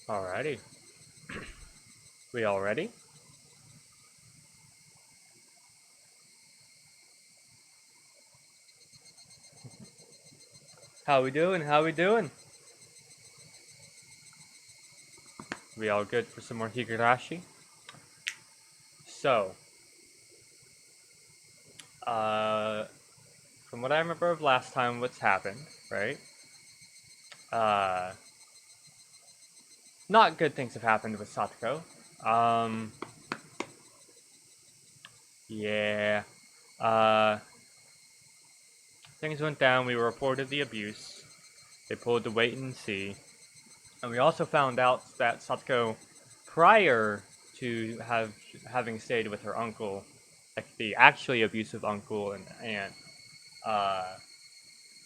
Alrighty. We all ready? How we doing? How we doing? We all good for some more Higurashi? So, uh, from what I remember of last time, what's happened, right? Uh, Not good things have happened with Satoko. Um, yeah. Uh, Things went down. We reported the abuse. They pulled the wait and see. And we also found out that Satoko, prior to having stayed with her uncle, like the actually abusive uncle and aunt, uh,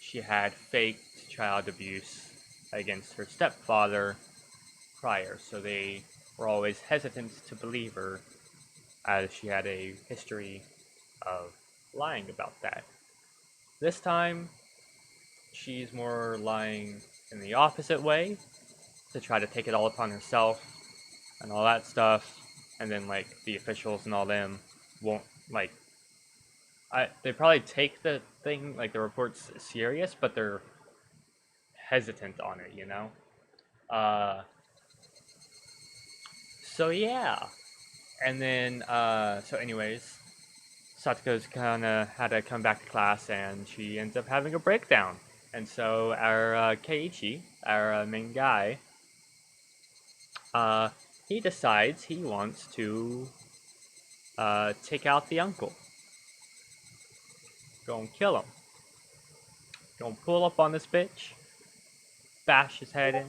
she had faked child abuse against her stepfather prior, so they were always hesitant to believe her, as she had a history of lying about that. This time, she's more lying in the opposite way to try to take it all upon herself and all that stuff, and then like the officials and all them won't like. They probably take the thing like the reports serious, but they're hesitant on it, you know. Uh, so yeah, and then so anyways, Satoko's kind of had to come back to class, and she ends up having a breakdown, and so our Keiichi, our main guy, uh, he decides he wants to take out the uncle, go and kill him. Gonna pull up on this bitch, bash his head in,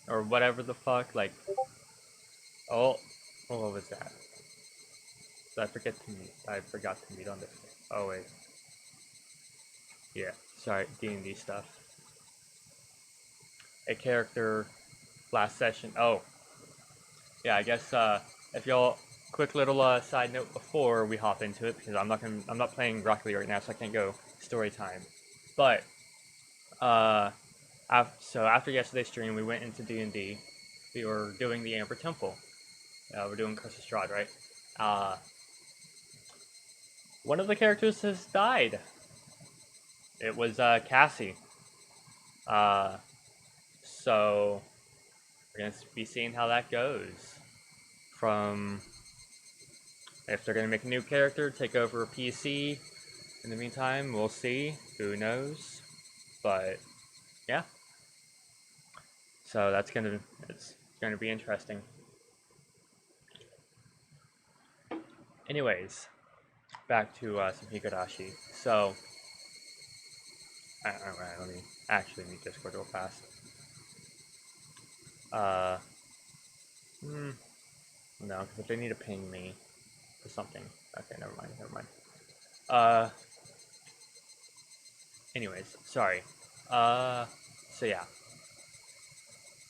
or whatever the fuck. Like, oh, what was that? Did I forget to mute? I forgot to mute on this. Oh wait, yeah. Sorry, D&D stuff. A character last session. Oh, yeah. I guess if y'all quick little side note before we hop into it, because I'm not playing Rocket League right now, so I can't go story time. But uh, so after yesterday's stream, we went into D&D. We were doing the Amber Temple. We're doing Curse of Strahd, right? Uh, One of the characters has died. It was Cassie. Uh, so we're gonna be seeing how that goes. From if they're gonna make a new character, take over a PC. In the meantime, we'll see. Who knows? But yeah. So it's gonna be interesting. Anyways, back to some Higurashi. So, alright, let me actually mute Discord real fast. Uh, hmm, no, because if they need to ping me for something, okay, never mind, never mind. Uh, Anyways, sorry. Uh, so yeah,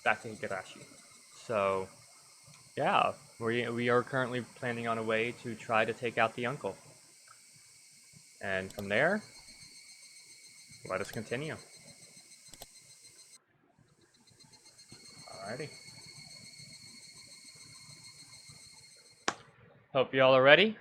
back to Higurashi. So, yeah, we are currently planning on a way to try to take out the uncle, and from there, let us continue. Alrighty. Hope y'all are ready.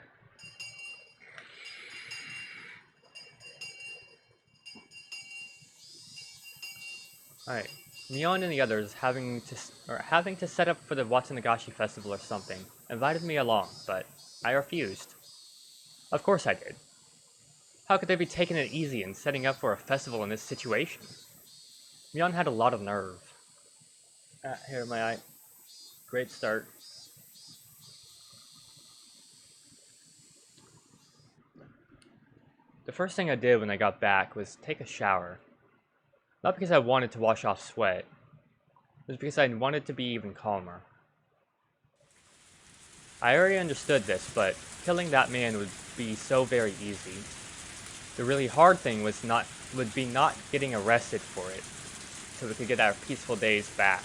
Alright. Mion and the others having to set up for the Watsunagashi festival or something invited me along, but I refused. Of course I did. How could they be taking it easy and setting up for a festival in this situation? Mion had a lot of nerve. Here, my eye. Great start. The first thing I did when I got back was take a shower. Not because I wanted to wash off sweat, it was because I wanted to be even calmer. I already understood this, but killing that man would be so very easy. The really hard thing would be not getting arrested for it, so we could get our peaceful days back.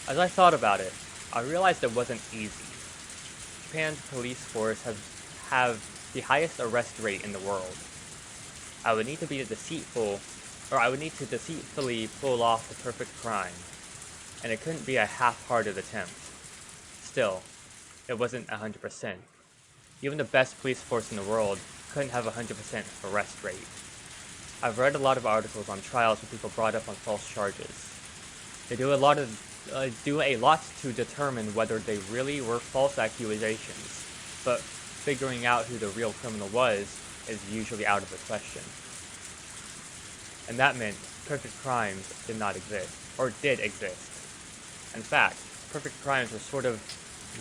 As I thought about it, I realized it wasn't easy. Japan's police force have the highest arrest rate in the world. I would need to be deceitful or I would need to deceitfully pull off the perfect crime, and it couldn't be a half-hearted attempt. Still, it wasn't 100%. Even the best police force in the world couldn't have 100% arrest rate. I've read a lot of articles on trials where people brought up on false charges. They do a lot to determine whether they really were false accusations, but figuring out who the real criminal was is usually out of the question. And that meant perfect crimes did not exist, or did exist. In fact, perfect crimes were sort of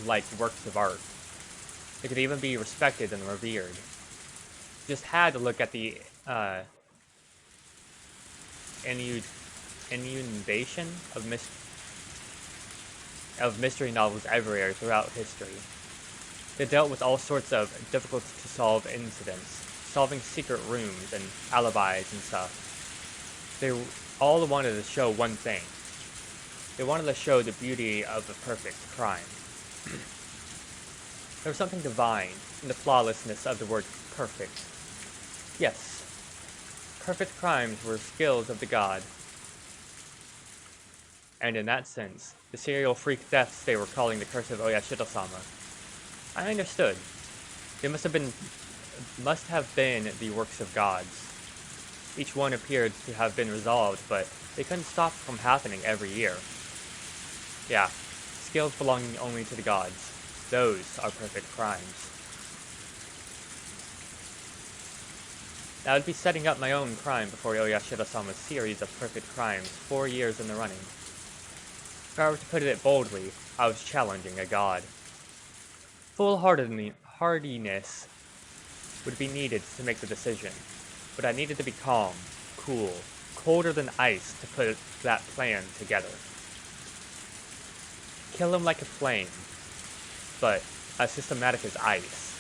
like works of art. They could even be respected and revered. Just had to look at the inundation of mystery novels everywhere throughout history. They dealt with all sorts of difficult-to-solve incidents, solving secret rooms and alibis and stuff. They all wanted to show one thing. They wanted to show the beauty of the perfect crime. There was something divine in the flawlessness of the word perfect. Yes, perfect crimes were skills of the god. And in that sense, the serial freak deaths they were calling the curse of Oyashiro-sama, I understood. They must have been the works of gods. Each one appeared to have been resolved, but they couldn't stop from happening every year. Yeah, skills belonging only to the gods. Those are perfect crimes. I would be setting up my own crime before Oyashiro-sama's series of perfect crimes 4 years in the running. If I were to put it boldly, I was challenging a god. Foolhardiness would be needed to make the decision, but I needed to be calm, cool, colder than ice to put that plan together. Kill him like a flame, but as systematic as ice.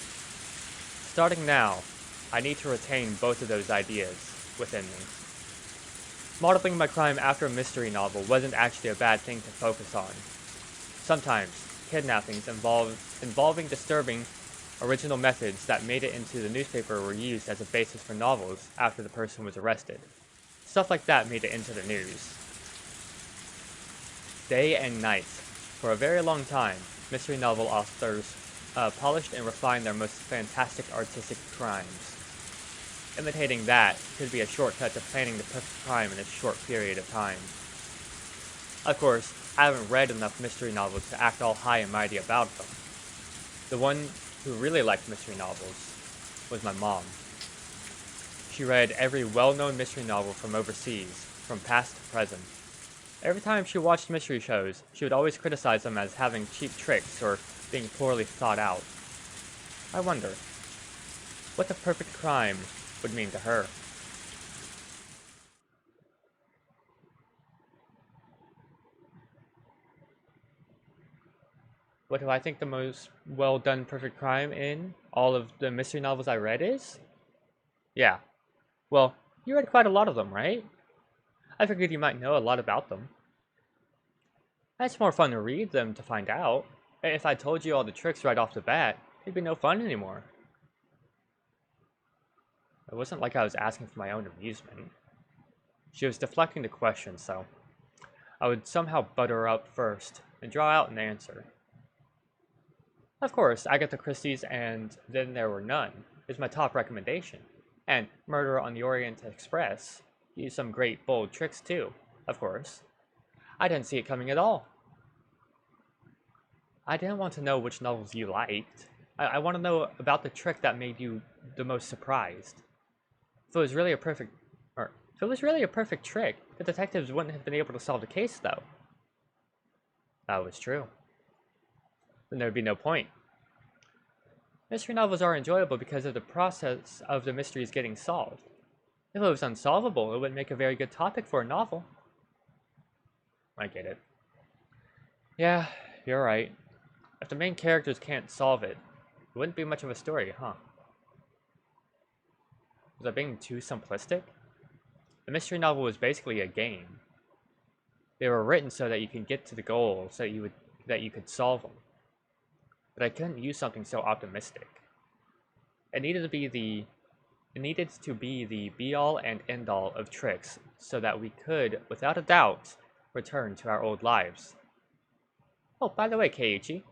Starting now, I need to retain both of those ideas within me. Modeling my crime after a mystery novel wasn't actually a bad thing to focus on. Sometimes, kidnappings involving disturbing original methods that made it into the newspaper were used as a basis for novels after the person was arrested. Stuff like that made it into the news. Day and night. For a very long time, mystery novel authors polished and refined their most fantastic artistic crimes. Imitating that could be a shortcut to planning the perfect crime in a short period of time. Of course, I haven't read enough mystery novels to act all high and mighty about them. The one who really liked mystery novels was my mom. She read every well-known mystery novel from overseas, from past to present. Every time she watched mystery shows, she would always criticize them as having cheap tricks or being poorly thought out. I wonder, what the perfect crime would mean to her. What do I think the most well-done perfect crime in all of the mystery novels I read is? Yeah. Well, you read quite a lot of them, right? I figured you might know a lot about them. It's more fun to read them to find out. If I told you all the tricks right off the bat, it'd be no fun anymore. It wasn't like I was asking for my own amusement. She was deflecting the question, so I would somehow butter her up first and draw out an answer. Of course, Agatha Christie's and Then There Were None is my top recommendation, and Murder on the Orient Express used some great bold tricks too, of course. I didn't see it coming at all. I didn't want to know which novels you liked. I want to know about the trick that made you the most surprised. If it was really a perfect trick, the detectives wouldn't have been able to solve the case, though. That was true. Then there would be no point. Mystery novels are enjoyable because of the process of the mysteries getting solved. If it was unsolvable, it would make a very good topic for a novel. I get it. Yeah, you're right. If the main characters can't solve it, it wouldn't be much of a story, huh? Was I being too simplistic? The mystery novel was basically a game. They were written so that you could get to the goal, so that you could solve them. But I couldn't use something so optimistic. It needed to be the be-all and end-all of tricks, so that we could, without a doubt, return to our old lives. Oh, by the way, Keiichi,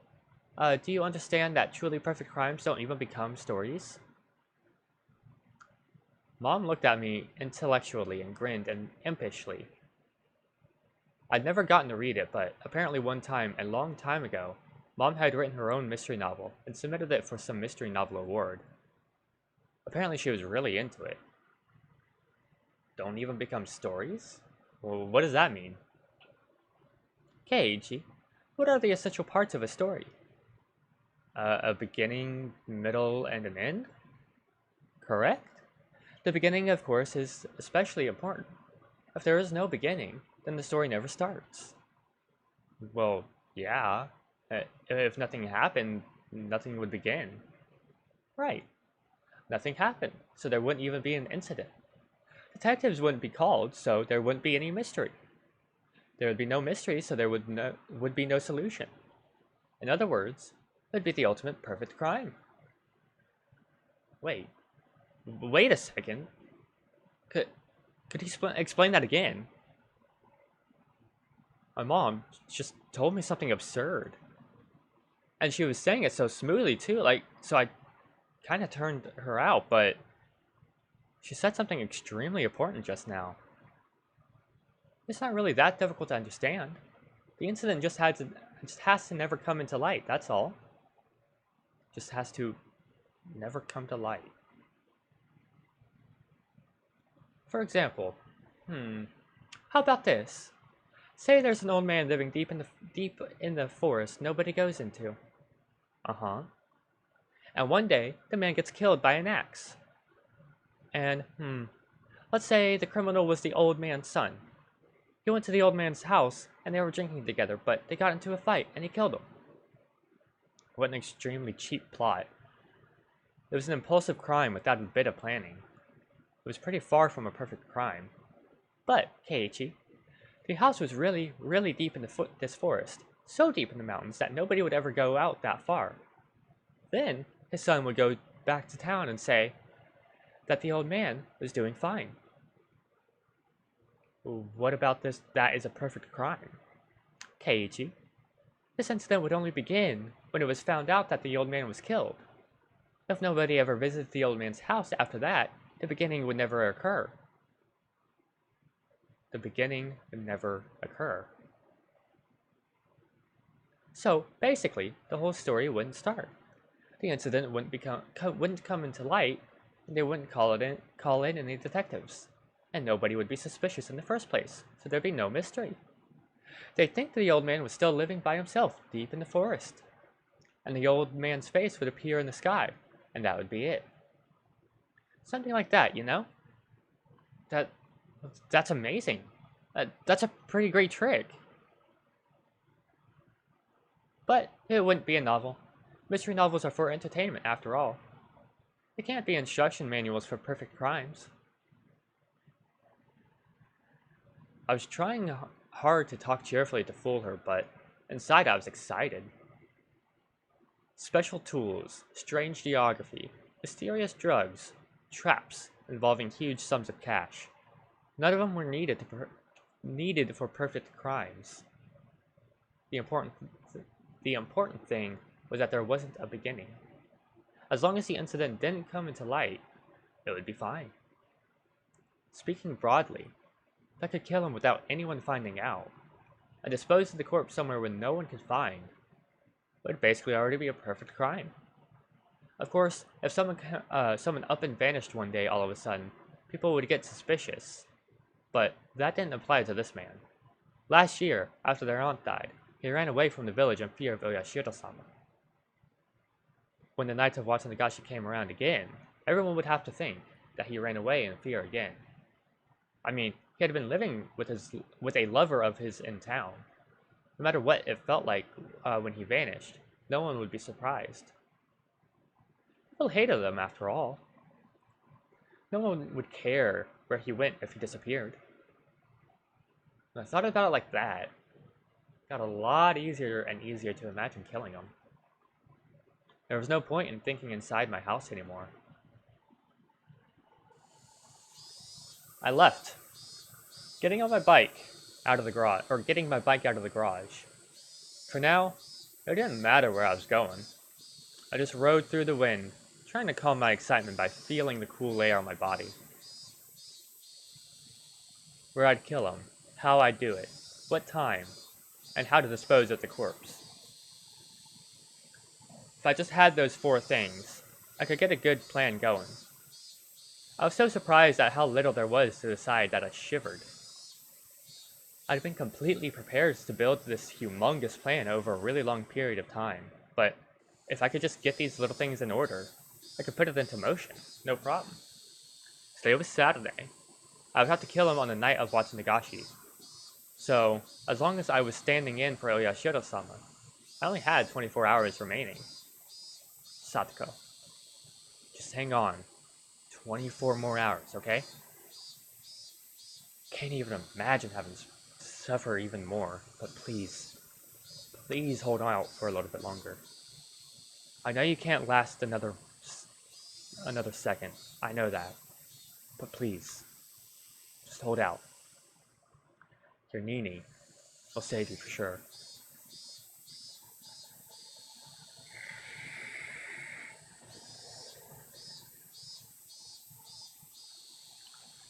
do you understand that truly perfect crimes don't even become stories? Mom looked at me intellectually and grinned impishly. I'd never gotten to read it, but apparently one time, a long time ago, Mom had written her own mystery novel and submitted it for some mystery novel award. Apparently she was really into it. Don't even become stories? Well, what does that mean? Keiichi, what are the essential parts of a story? A beginning, middle, and an end? Correct? The beginning, of course, is especially important. If there is no beginning, then the story never starts. Well, yeah. If nothing happened, nothing would begin. Right. Nothing happened, so there wouldn't even be an incident. Detectives wouldn't be called, so there wouldn't be any mystery. There would be no mystery, so there would be no solution. In other words, it would be the ultimate perfect crime. Wait a second. Could you explain that again? My mom just told me something absurd. And she was saying it so smoothly too, so I kind of turned her out, but she said something extremely important just now. It's not really that difficult to understand. The incident just has to never come into light, that's all. Just has to never come to light. For example, how about this? Say there's an old man living deep in the forest nobody goes into. Uh-huh. And one day, the man gets killed by an axe. And, let's say the criminal was the old man's son. He went to the old man's house, and they were drinking together, but they got into a fight, and he killed him. What an extremely cheap plot. It was an impulsive crime without a bit of planning. It was pretty far from a perfect crime. But, Keiichi, the house was really, really deep in this forest. So deep in the mountains that nobody would ever go out that far. Then, his son would go back to town and say that the old man was doing fine. What about this? That is a perfect crime. Keiichi, this incident would only begin when it was found out that the old man was killed. If nobody ever visited the old man's house after that, the beginning would never occur. The beginning would never occur. So, basically, the whole story wouldn't start. The incident wouldn't come into light, and they wouldn't call in any detectives. And nobody would be suspicious in the first place, so there'd be no mystery. They'd think the old man was still living by himself, deep in the forest. And the old man's face would appear in the sky, and that would be it. Something like that, you know? That's amazing. That's a pretty great trick. But it wouldn't be a novel. Mystery novels are for entertainment, after all. They can't be instruction manuals for perfect crimes. I was trying hard to talk cheerfully to fool her, but inside I was excited. Special tools, strange geography, mysterious drugs, traps involving huge sums of cash. None of them were needed for perfect crimes. The important thing was that there wasn't a beginning. As long as the incident didn't come into light, it would be fine. Speaking broadly, if I could kill him without anyone finding out, and dispose of the corpse somewhere where no one could find, it would basically already be a perfect crime. Of course, if someone up and vanished one day all of a sudden, people would get suspicious. But that didn't apply to this man. Last year, after their aunt died, he ran away from the village in fear of Oyashiro-sama. When the Knights of Watanagashi came around again, everyone would have to think that he ran away in fear again. I mean, he had been living with a lover of his in town. No matter what it felt like when he vanished, no one would be surprised. People hated him after all. No one would care where he went if he disappeared. When I thought about it like that, it got a lot easier and easier to imagine killing him. There was no point in thinking inside my house anymore. I left. Getting on my bike out of the garage, or getting my bike out of the garage. For now, it didn't matter where I was going. I just rode through the wind, trying to calm my excitement by feeling the cool air on my body. Where I'd kill him, how I'd do it, what time, and how to dispose of the corpse. If I just had those 4 things, I could get a good plan going. I was so surprised at how little there was to decide that I shivered. I'd been completely prepared to build this humongous plan over a really long period of time, but if I could just get these little things in order, I could put it into motion, no problem. Today was Saturday. I would have to kill him on the night of Watsunagashi. So, as long as I was standing in for Oyashiro-sama, I only had 24 hours remaining. Satoko, just hang on. 24 more hours, okay? Can't even imagine having to suffer even more, but please hold out for a little bit longer. I know you can't last another second, I know that, but please, just hold out. Your Nini will save you for sure.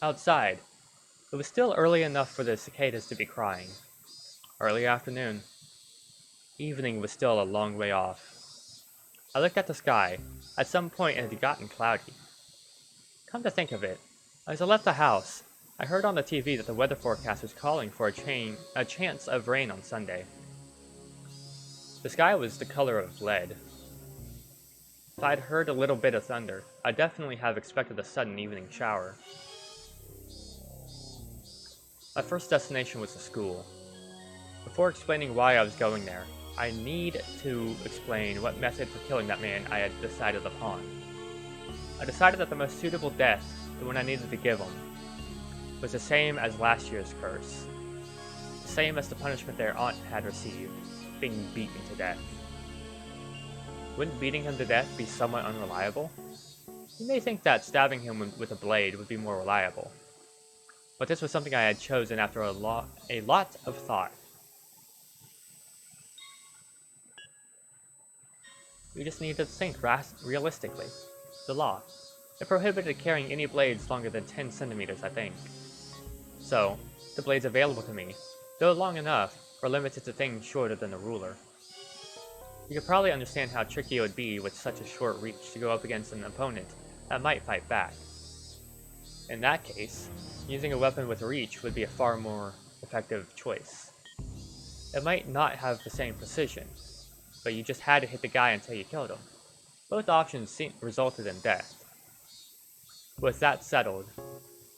Outside, it was still early enough for the cicadas to be crying. Early afternoon. Evening was still a long way off. I looked at the sky. At some point it had gotten cloudy. Come to think of it, as I left the house, I heard on the TV that the weather forecast was calling for a chance of rain on Sunday. The sky was the color of lead. If I'd heard a little bit of thunder, I'd definitely have expected a sudden evening shower. My first destination was the school. Before explaining why I was going there, I need to explain what method for killing that man I had decided upon. I decided that the most suitable death, the one I needed to give him, was the same as last year's curse. The same as the punishment their aunt had received, being beaten to death. Wouldn't beating him to death be somewhat unreliable? You may think that stabbing him with a blade would be more reliable, but this was something I had chosen after a lot of thought. You just need to think realistically. The law. It prohibited carrying any blades longer than 10 centimeters, I think. So, the blades available to me, though long enough, were limited to things shorter than a ruler. You could probably understand how tricky it would be with such a short reach to go up against an opponent that might fight back. In that case, using a weapon with reach would be a far more effective choice. It might not have the same precision, but you just had to hit the guy until you killed him. Both options resulted in death. With that settled,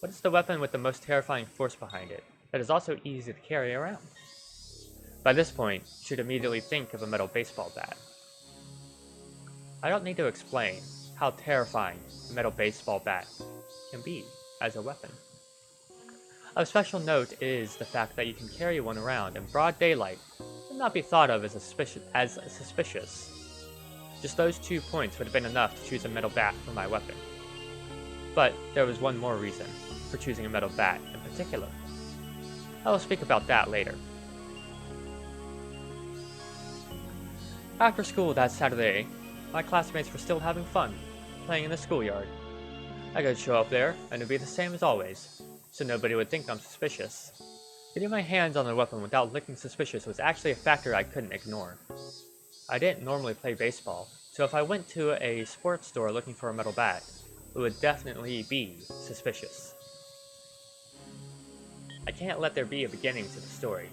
what is the weapon with the most terrifying force behind it, that is also easy to carry around? By this point, you should immediately think of a metal baseball bat. I don't need to explain how terrifying a metal baseball bat can be as a weapon. Of special note is the fact that you can carry one around in broad daylight and not be thought of as suspicious. Just those 2 points would have been enough to choose a metal bat for my weapon. But there was one more reason for choosing a metal bat in particular. I will speak about that later. After school that Saturday, my classmates were still having fun, playing in the schoolyard. I could show up there, and it would be the same as always, so nobody would think I'm suspicious. Getting my hands on a weapon without looking suspicious was actually a factor I couldn't ignore. I didn't normally play baseball, so if I went to a sports store looking for a metal bat, it would definitely be suspicious. I can't let there be a beginning to the story,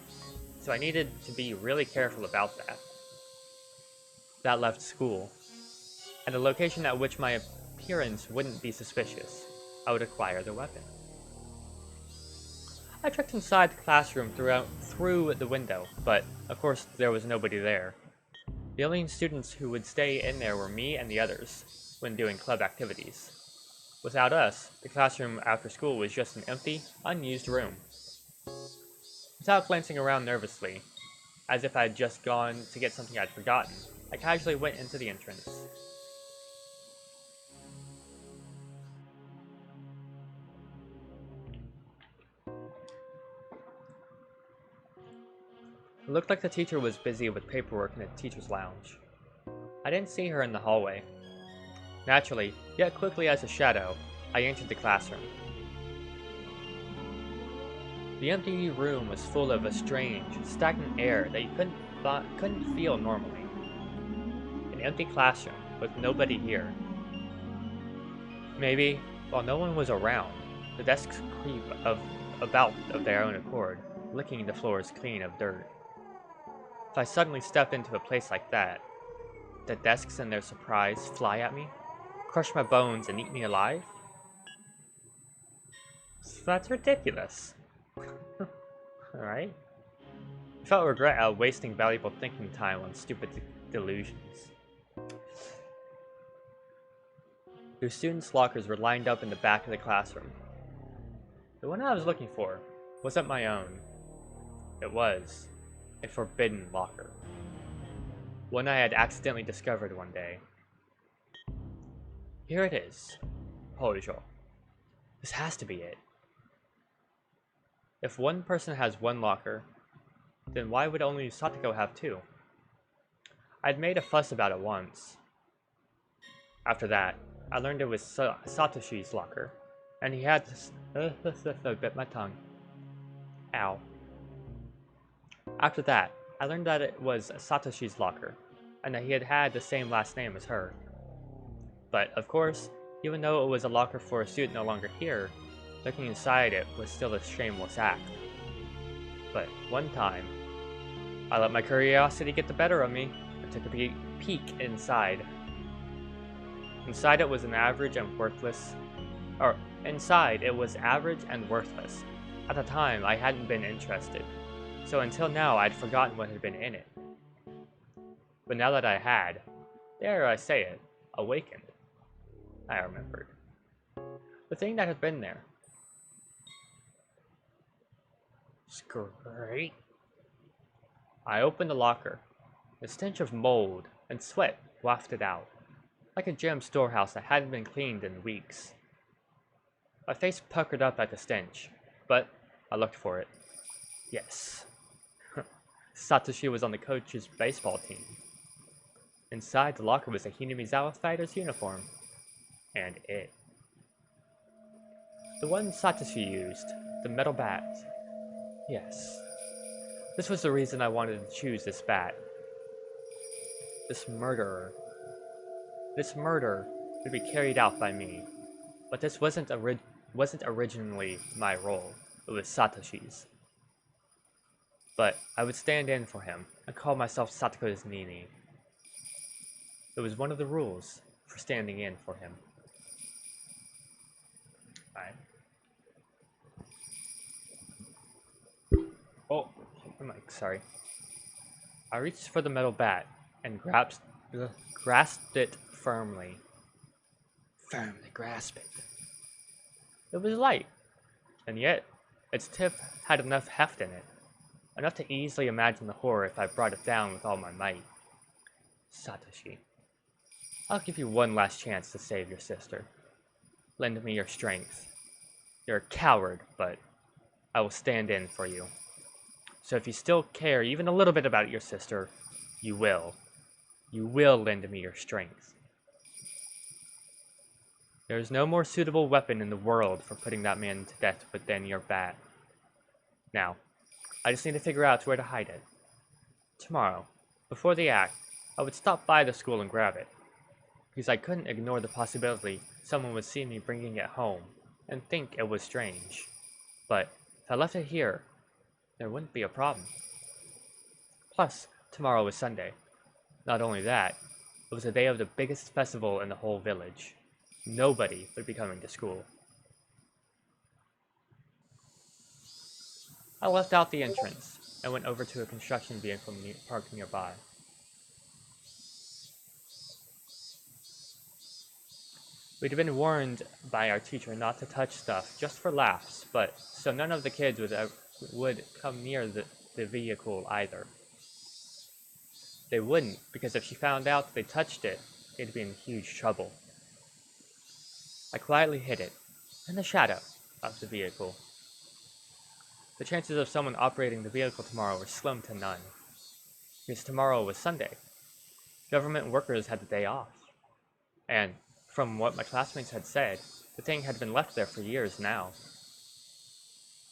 so I needed to be really careful about that. That left school, and a location at which my appearance wouldn't be suspicious. I would acquire the weapon. I checked inside the classroom through the window, but of course there was nobody there. The only students who would stay in there were me and the others, when doing club activities. Without us, the classroom after school was just an empty, unused room. Without glancing around nervously, as if I had just gone to get something I'd forgotten, I casually went into the entrance. It looked like the teacher was busy with paperwork in the teacher's lounge. I didn't see her in the hallway. Naturally, yet quickly as a shadow, I entered the classroom. The empty room was full of a strange, stagnant air that you couldn't feel normally. An empty classroom with nobody here. Maybe, while no one was around, the desks creep about of their own accord, licking the floors clean of dirt. If I suddenly stepped into a place like that, the desks in their surprise fly at me, crush my bones, and eat me alive? That's ridiculous. Alright. I felt regret at wasting valuable thinking time on stupid delusions. The students' lockers were lined up in the back of the classroom. The one I was looking for wasn't my own. It was a forbidden locker. One I had accidentally discovered one day. Here it is. Hojo. This has to be it. If one person has one locker, then why would only Satoko have two? I'd made a fuss about it once. After that, I learned it was Satoshi's locker, and he had to bit my tongue. Ow. After that, I learned that it was Satoshi's locker, and that he had the same last name as her. But, of course, even though it was a locker for a student no longer here, looking inside it was still a shameless act. But one time, I let my curiosity get the better of me and took a peek inside. Inside it was average and worthless. At the time, I hadn't been interested, so until now I'd forgotten what had been in it. But now that I had, dare I say it, awakened, I remembered. The thing that had been there. Great. I opened the locker. The stench of mold and sweat wafted out, like a gem storehouse that hadn't been cleaned in weeks. My face puckered up at the stench, but I looked for it. Yes. Satoshi was on the coach's baseball team. Inside the locker was a Hinamizawa fighter's uniform. And it. The one Satoshi used, the metal bat. Yes. This was the reason I wanted to choose this bat. This murder would be carried out by me. But this wasn't originally my role. It was Satoshi's. But I would stand in for him and call myself Satoko's Nini. It was one of the rules for standing in for him. Alright. Oh, sorry. I reached for the metal bat and grasped it firmly. Firmly grasp it. It was light, and yet its tip had enough heft in it. Enough to easily imagine the horror if I brought it down with all my might. Satoshi, I'll give you one last chance to save your sister. Lend me your strength. You're a coward, but I will stand in for you. So if you still care even a little bit about your sister, you will. You will lend me your strength. There is no more suitable weapon in the world for putting that man to death than your bat. Now, I just need to figure out where to hide it. Tomorrow, before the act, I would stop by the school and grab it, because I couldn't ignore the possibility someone would see me bringing it home and think it was strange. But if I left it here, there wouldn't be a problem. Plus, tomorrow was Sunday. Not only that, it was the day of the biggest festival in the whole village. Nobody would be coming to school. I left out the entrance and went over to a construction vehicle parked nearby. We'd been warned by our teacher not to touch stuff just for laughs, but so none of the kids would come near the vehicle either. They wouldn't, because if she found out they touched it, they'd be in huge trouble. I quietly hid it, in the shadow of the vehicle. The chances of someone operating the vehicle tomorrow were slim to none. because tomorrow was Sunday. Government workers had the day off. And from what my classmates had said, the thing had been left there for years now.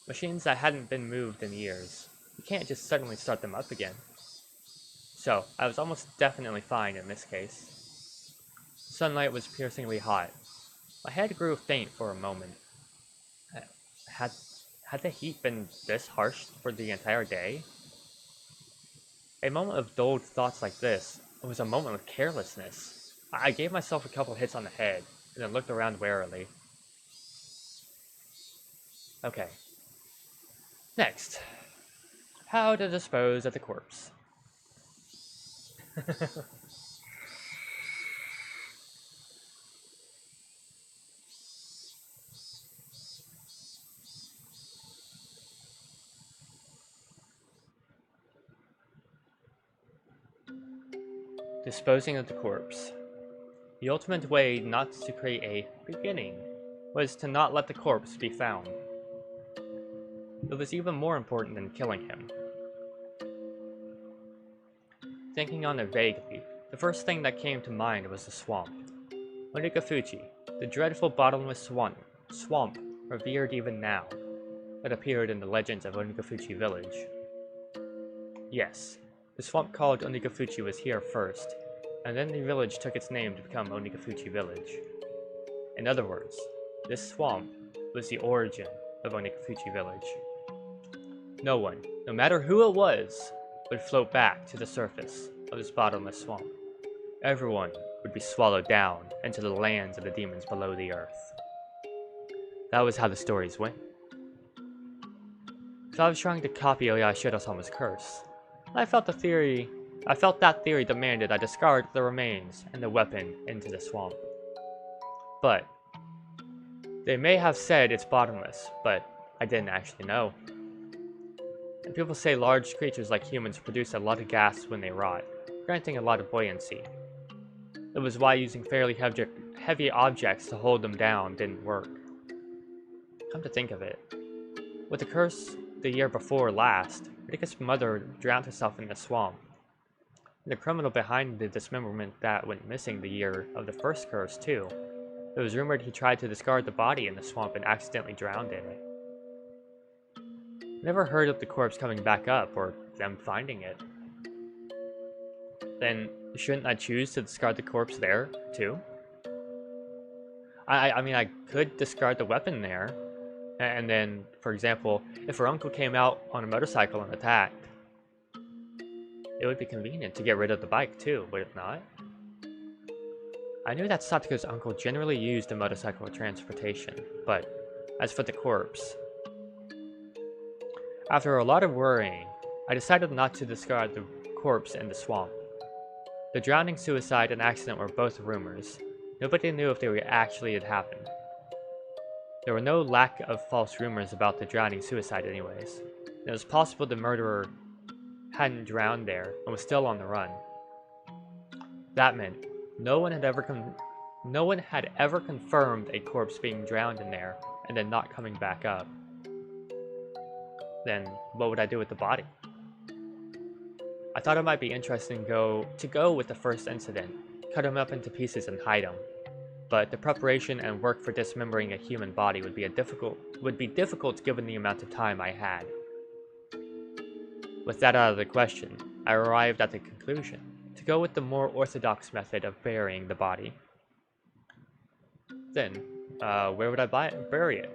Machines that hadn't been moved in years. You can't just suddenly start them up again. So, I was almost definitely fine in this case. Sunlight was piercingly hot. My head grew faint for a moment. Had, had the heat been this harsh for the entire day? A moment of dulled thoughts like this was a moment of carelessness. I gave myself a couple hits on the head, and then looked around warily. Okay. Next. How to dispose of the corpse. Disposing of the corpse. The ultimate way not to create a beginning was to not let the corpse be found. It was even more important than killing him. Thinking on it vaguely, the first thing that came to mind was the swamp. Onikafuchi, the dreadful bottomless swamp revered even now, that appeared in the legends of Onikafuchi village. Yes, the swamp called Onikafuchi was here first, and then the village took its name to become Onikafuchi village. In other words, this swamp was the origin of Onikafuchi village. No one, no matter who it was, would float back to the surface of this bottomless swamp. Everyone would be swallowed down into the lands of the demons below the earth. That was how the stories went. So I was trying to copy Oyashiro-sama's curse. I felt that theory demanded I discard the remains and the weapon into the swamp. But they may have said it's bottomless, but I didn't actually know. And people say large creatures like humans produce a lot of gas when they rot, granting a lot of buoyancy. It was why using fairly heavy objects to hold them down didn't work. Come to think of it, with the curse the year before last, Rika's mother drowned herself in the swamp. And the criminal behind the dismemberment that went missing the year of the first curse too. It was rumored he tried to discard the body in the swamp and accidentally drowned in it. Never heard of the corpse coming back up or them finding it. Then shouldn't I choose to discard the corpse there too? I mean, I could discard the weapon there, and then, for example, if her uncle came out on a motorcycle and attacked, it would be convenient to get rid of the bike too, would it not? I knew that Satoko's uncle generally used a motorcycle for transportation, but as for the corpse... After a lot of worrying, I decided not to discard the corpse in the swamp. The drowning, suicide, and accident were both rumors. Nobody knew if they actually had happened. There were no lack of false rumors about the drowning suicide anyways. It was possible the murderer hadn't drowned there and was still on the run. That meant no one had ever confirmed a corpse being drowned in there and then not coming back up. Then what would I do with the body? I thought it might be interesting to go with the first incident, cut him up into pieces and hide him. But the preparation and work for dismembering a human body would be difficult given the amount of time I had. With that out of the question, I arrived at the conclusion to go with the more orthodox method of burying the body. Then, where would I bury it?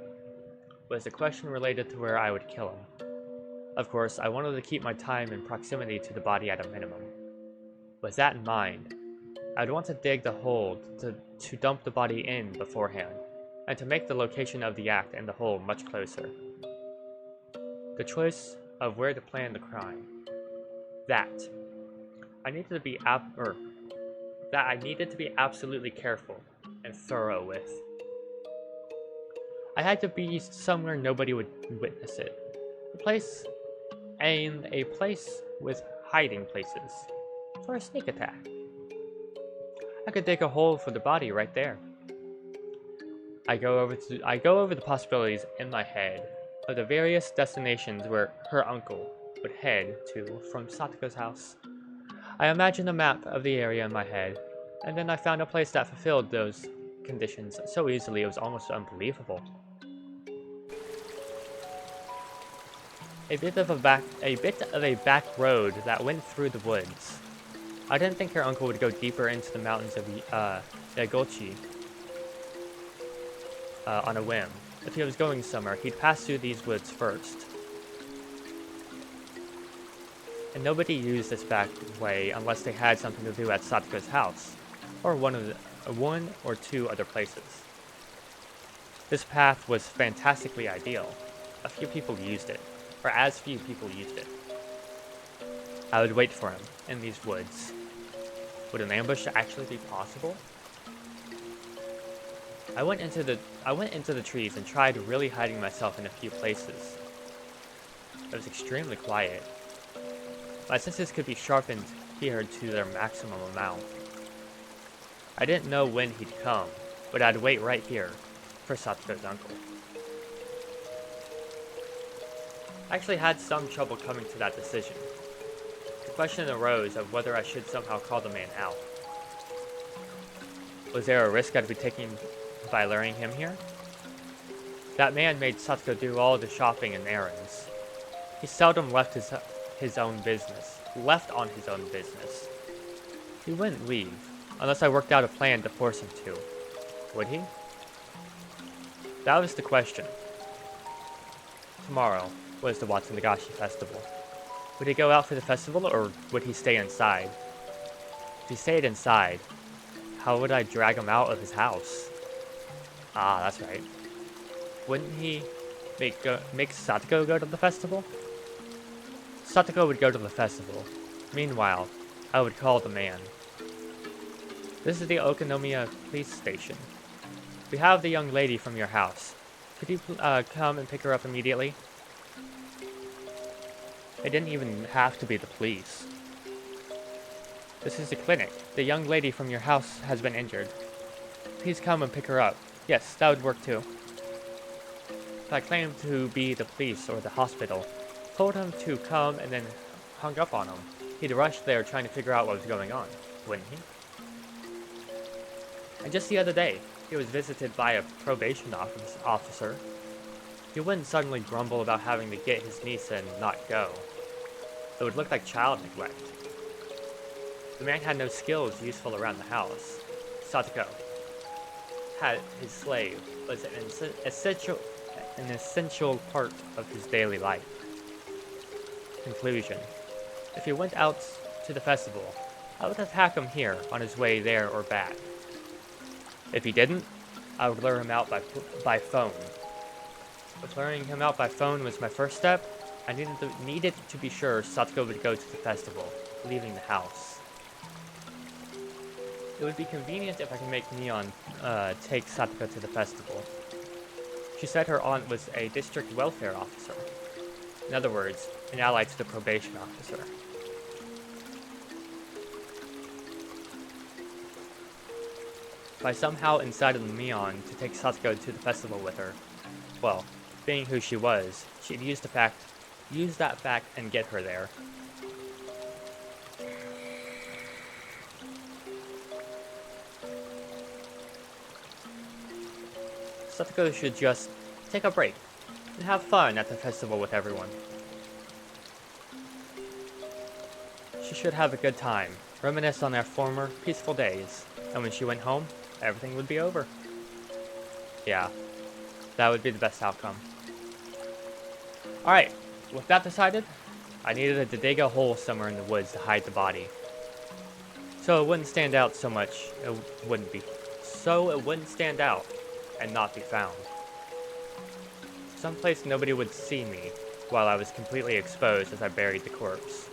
Was the question related to where I would kill him. Of course, I wanted to keep my time and proximity to the body at a minimum. With that in mind, I'd want to dig the hole to dump the body in beforehand, and to make the location of the act and the hole much closer. The choice of where to plan the crime. I needed to be absolutely careful and thorough with. I had to be somewhere nobody would witness it. A place with hiding places for a sneak attack. I could dig a hole for the body right there. I go over the possibilities in my head of the various destinations where her uncle would head to from Satoko's house. I imagined a map of the area in my head, and then I found a place that fulfilled those conditions so easily it was almost unbelievable. A bit of a back road that went through the woods. I didn't think your uncle would go deeper into the mountains of Yagochi on a whim. If he was going somewhere, he'd pass through these woods first. And nobody used this back way unless they had something to do at Satoko's house, or one or two other places. This path was fantastically ideal. A few people used it, or as few people used it. I would wait for him in these woods. Would an ambush actually be possible? I went into the trees and tried really hiding myself in a few places. It was extremely quiet. My senses could be sharpened here to their maximum amount. I didn't know when he'd come, but I'd wait right here for Satoko's uncle. I actually had some trouble coming to that decision. The question arose of whether I should somehow call the man out. Was there a risk I'd be taking by luring him here? That man made Satoko do all the shopping and errands. He seldom left his own business. Left on his own business. He wouldn't leave, unless I worked out a plan to force him to. Would he? That was the question. Tomorrow was the Watsunagashi festival. Would he go out for the festival, or would he stay inside? If he stayed inside, how would I drag him out of his house? Ah, that's right. Wouldn't he make Satoko go to the festival? Satoko would go to the festival. Meanwhile, I would call the man. This is the Okonomiya police station. We have the young lady from your house. Could you come and pick her up immediately? It didn't even have to be the police. This is the clinic. The young lady from your house has been injured. Please come and pick her up. Yes, that would work too. If I claimed to be the police or the hospital, told him to come and then hung up on him, he'd rush there trying to figure out what was going on, wouldn't he? And just the other day, he was visited by a probation officer. He wouldn't suddenly grumble about having to get his niece and not go. It would look like child neglect. The man had no skills useful around the house. Satoko had his slave was an essential part of his daily life. Conclusion. If he went out to the festival, I would attack him here on his way there or back. If he didn't, I would lure him out by phone. If luring him out by phone was my first step, I needed to be sure Satoko would go to the festival, leaving the house. It would be convenient if I could make Neon take Satoko to the festival. She said her aunt was a district welfare officer. In other words, an ally to the probation officer. If I somehow incited Neon to take Satoko to the festival with her, well, being who she was, she'd use that fact and get her there. Satoko should just take a break and have fun at the festival with everyone. She should have a good time, reminisce on their former peaceful days, and when she went home, everything would be over. Yeah, that would be the best outcome. Alright, with that decided, I needed to dig a hole somewhere in the woods to hide the body. So it wouldn't stand out and not be found. Someplace nobody would see me while I was completely exposed as I buried the corpse.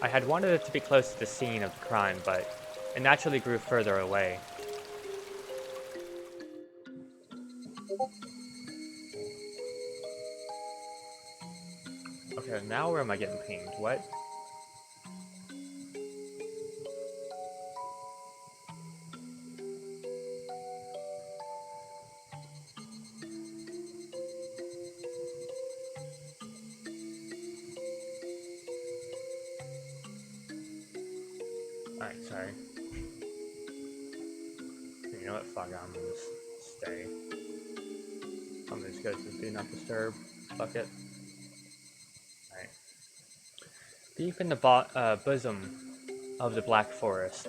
I had wanted it to be close to the scene of the crime, but it naturally grew further away. Okay, now where am I getting pinged? What? Alright, sorry. You know what? Fuck, I'm gonna just stay. I'm gonna just go to Do Not Disturb. Fuck it. Alright. Deep in the bosom of the Black Forest,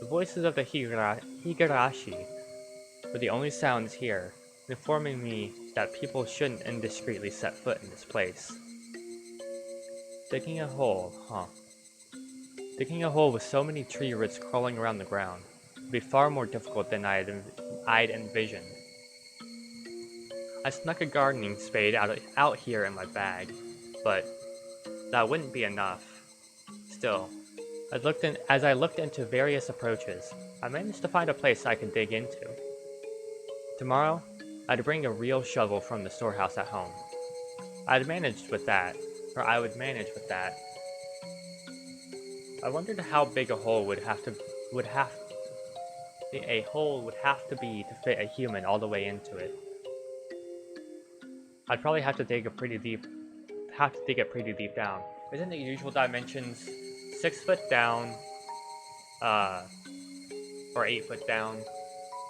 the voices of the Higurashi were the only sounds here, informing me that people shouldn't indiscreetly set foot in this place. Digging a hole, huh? Digging a hole with so many tree roots crawling around the ground would be far more difficult than I'd envisioned. I snuck a gardening spade out here in my bag, but that wouldn't be enough. Still, as I looked into various approaches, I managed to find a place I could dig into. Tomorrow, I'd bring a real shovel from the storehouse at home. I would manage with that. I wondered how big a hole would have to be to fit a human all the way into it. I'd probably have to dig it pretty deep down. Isn't the usual dimensions 6 foot down, or 8 foot down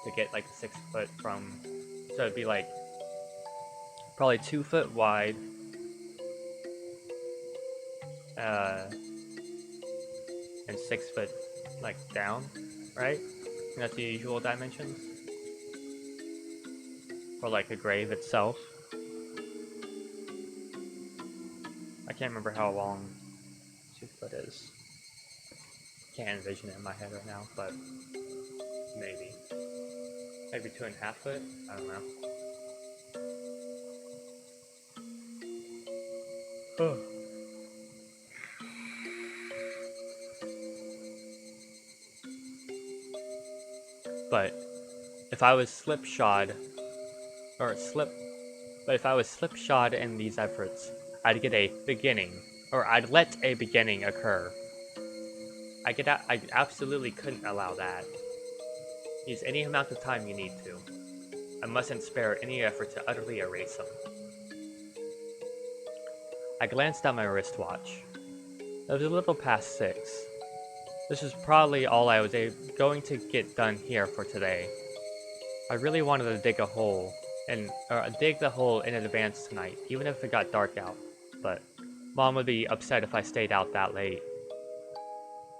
to get like 6 foot from? So it'd be like probably 2 foot wide, and 6 foot like down, right? That's the usual dimensions. Or like a grave itself. I can't remember how long 2 foot is. Can't envision it in my head right now, but maybe. Maybe 2.5 foot? I don't know. Oh. But if I was slipshod in these efforts, I'd get a beginning, or I'd let a beginning occur. I absolutely couldn't allow that. Use any amount of time you need to. I mustn't spare any effort to utterly erase them. I glanced at my wristwatch. It was a little past 6. This was probably all I was going to get done here for today. I really wanted to dig the hole in advance tonight, even if it got dark out, but Mom would be upset if I stayed out that late.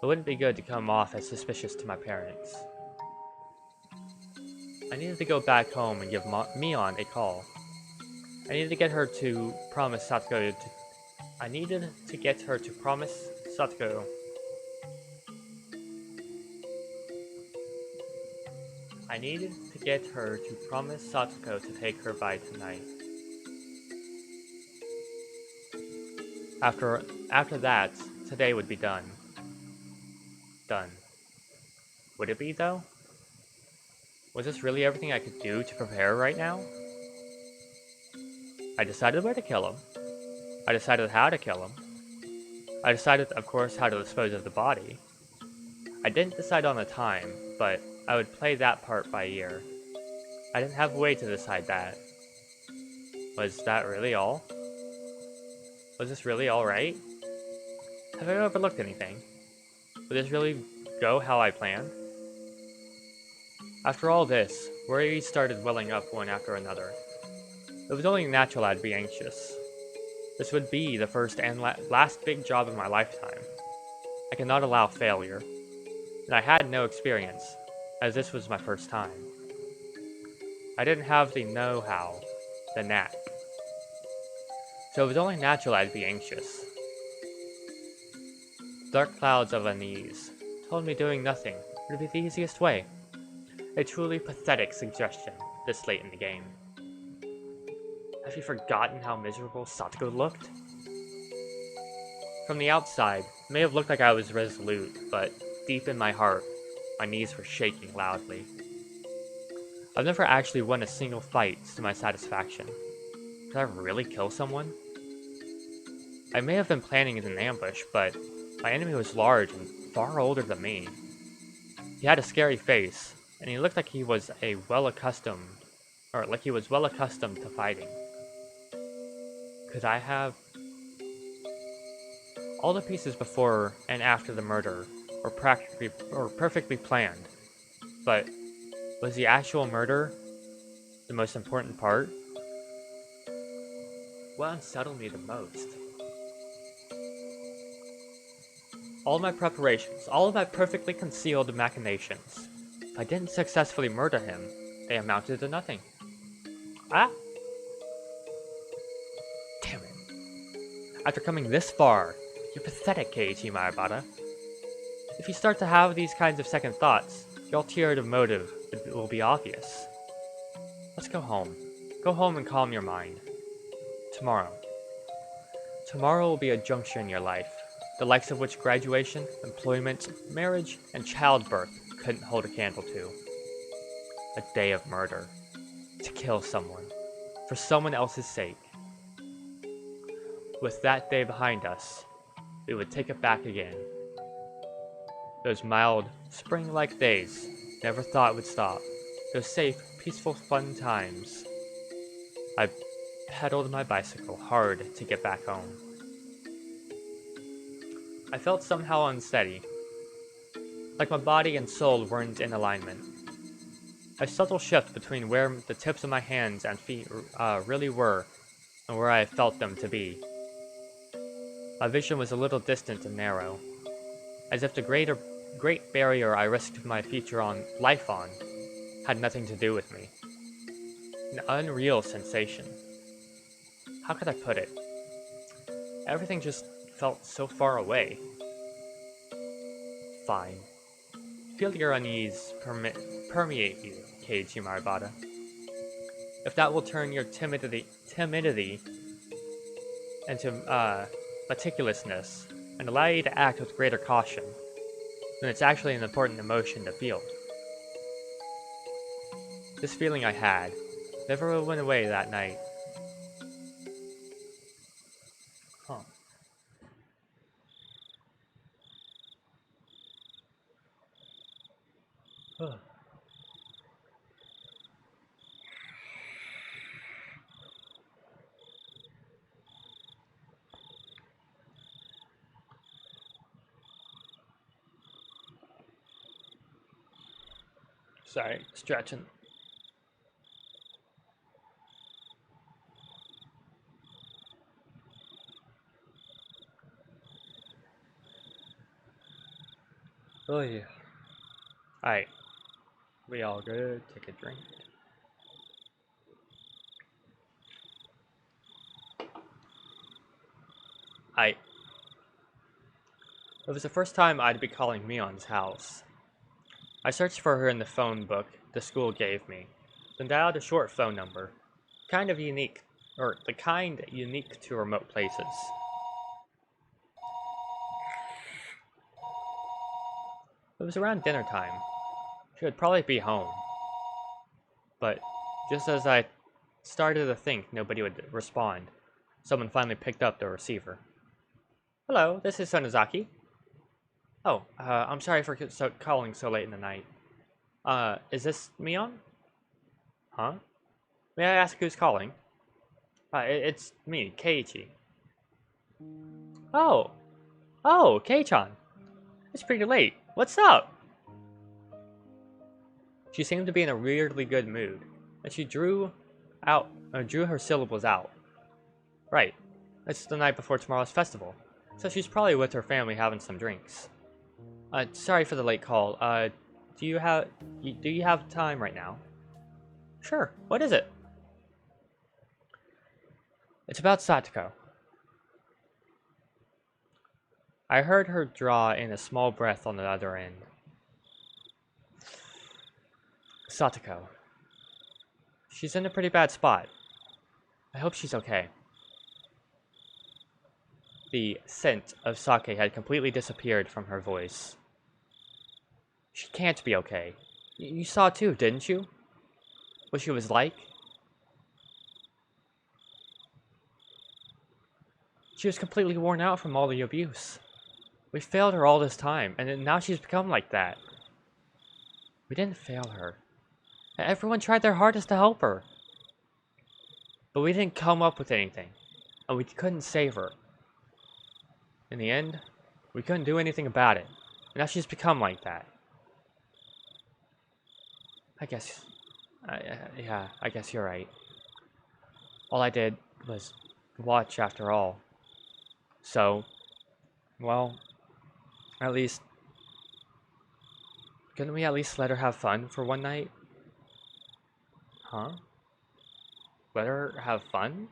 It wouldn't be good to come off as suspicious to my parents. I needed to go back home and give Mion a call. I needed to get her to promise Satoko to take her by tonight. After that, today would be done. Done. Would it be, though? Was this really everything I could do to prepare right now? I decided where to kill him. I decided how to kill him. I decided, of course, how to dispose of the body. I didn't decide on the time, but I would play that part by ear. I didn't have a way to decide that. Was that really all? Was this really alright? Have I overlooked anything? Would this really go how I planned? After all this, worries started welling up one after another. It was only natural I'd be anxious. This would be the first and last big job of my lifetime. I could not allow failure. And I had no experience, as this was my first time. I didn't have the know-how, the knack. So it was only natural I'd be anxious. Dark clouds of unease told me doing nothing would be the easiest way. A truly pathetic suggestion this late in the game. Have you forgotten how miserable Satoko looked? From the outside, it may have looked like I was resolute, but deep in my heart, my knees were shaking loudly. I've never actually won a single fight to my satisfaction. Did I really kill someone? I may have been planning an ambush, but my enemy was large and far older than me. He had a scary face, and he looked like he was well accustomed to fighting. Could I have? All the pieces before and after the murder or perfectly planned. But was the actual murder the most important part? What unsettled me the most? All my preparations, all of my perfectly concealed machinations. If I didn't successfully murder him, they amounted to nothing. Ah! Damn it. After coming this far, you're pathetic, Keiichi Maebara. If you start to have these kinds of second thoughts, your ulterior motive will be obvious. Let's go home. Go home and calm your mind. Tomorrow. Tomorrow will be a juncture in your life, the likes of which graduation, employment, marriage, and childbirth couldn't hold a candle to. A day of murder. To kill someone. For someone else's sake. With that day behind us, we would take it back again. Those mild, spring-like days, never thought would stop. Those safe, peaceful, fun times. I pedaled my bicycle hard to get back home. I felt somehow unsteady, like my body and soul weren't in alignment. A subtle shift between where the tips of my hands and feet really were and where I felt them to be. My vision was a little distant and narrow, as if the great barrier I risked my future life on had nothing to do with me. An unreal sensation. How could I put it? Everything just felt so far away. Fine. Feel your unease permeate you, Keiichi Maebara. If that will turn your timidity into meticulousness and allow you to act with greater caution, then it's actually an important emotion to feel. This feeling I had never went away that night. Huh. Sorry, stretching. Oh yeah. Alright, we all good. Take a drink. It was the first time I'd be calling Mion's house. I searched for her in the phone book the school gave me, then dialed a short phone number. The kind unique to remote places. It was around dinner time. She would probably be home. But just as I started to think nobody would respond, someone finally picked up the receiver. Hello, this is Sonozaki. Oh, I'm sorry for calling so late in the night. Is this Mion? Huh? May I ask who's calling? It's me, Keiichi. Oh! Oh, Kei-chan! It's pretty late. What's up? She seemed to be in a weirdly good mood, and she drew her syllables out. Right. It's the night before tomorrow's festival, so she's probably with her family having some drinks. Sorry for the late call. Do you have time right now? Sure. What is it? It's about Satoko. I heard her draw in a small breath on the other end. Satoko. She's in a pretty bad spot. I hope she's okay. The scent of sake had completely disappeared from her voice. She can't be okay. You saw too, didn't you? What she was like? She was completely worn out from all the abuse. We failed her all this time, and now she's become like that. We didn't fail her. Everyone tried their hardest to help her. But we didn't come up with anything, and we couldn't save her. In the end, we couldn't do anything about it. Now she's become like that. I guess... yeah, I guess you're right. All I did was watch after all. So, well, at least... couldn't we at least let her have fun for one night? Huh? Let her have fun?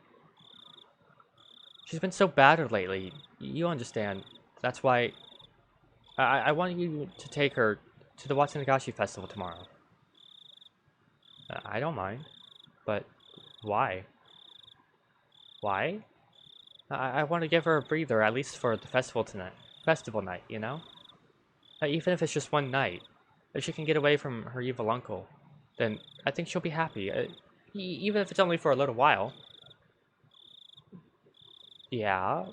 She's been so battered lately. You understand. That's why I want you to take her to the Watsunagashi Festival tomorrow. I don't mind. But why? Why? I want to give her a breather, at least for the festival tonight. Festival night, you know? Even if it's just one night. If she can get away from her evil uncle, then I think she'll be happy. Even if it's only for a little while. Yeah,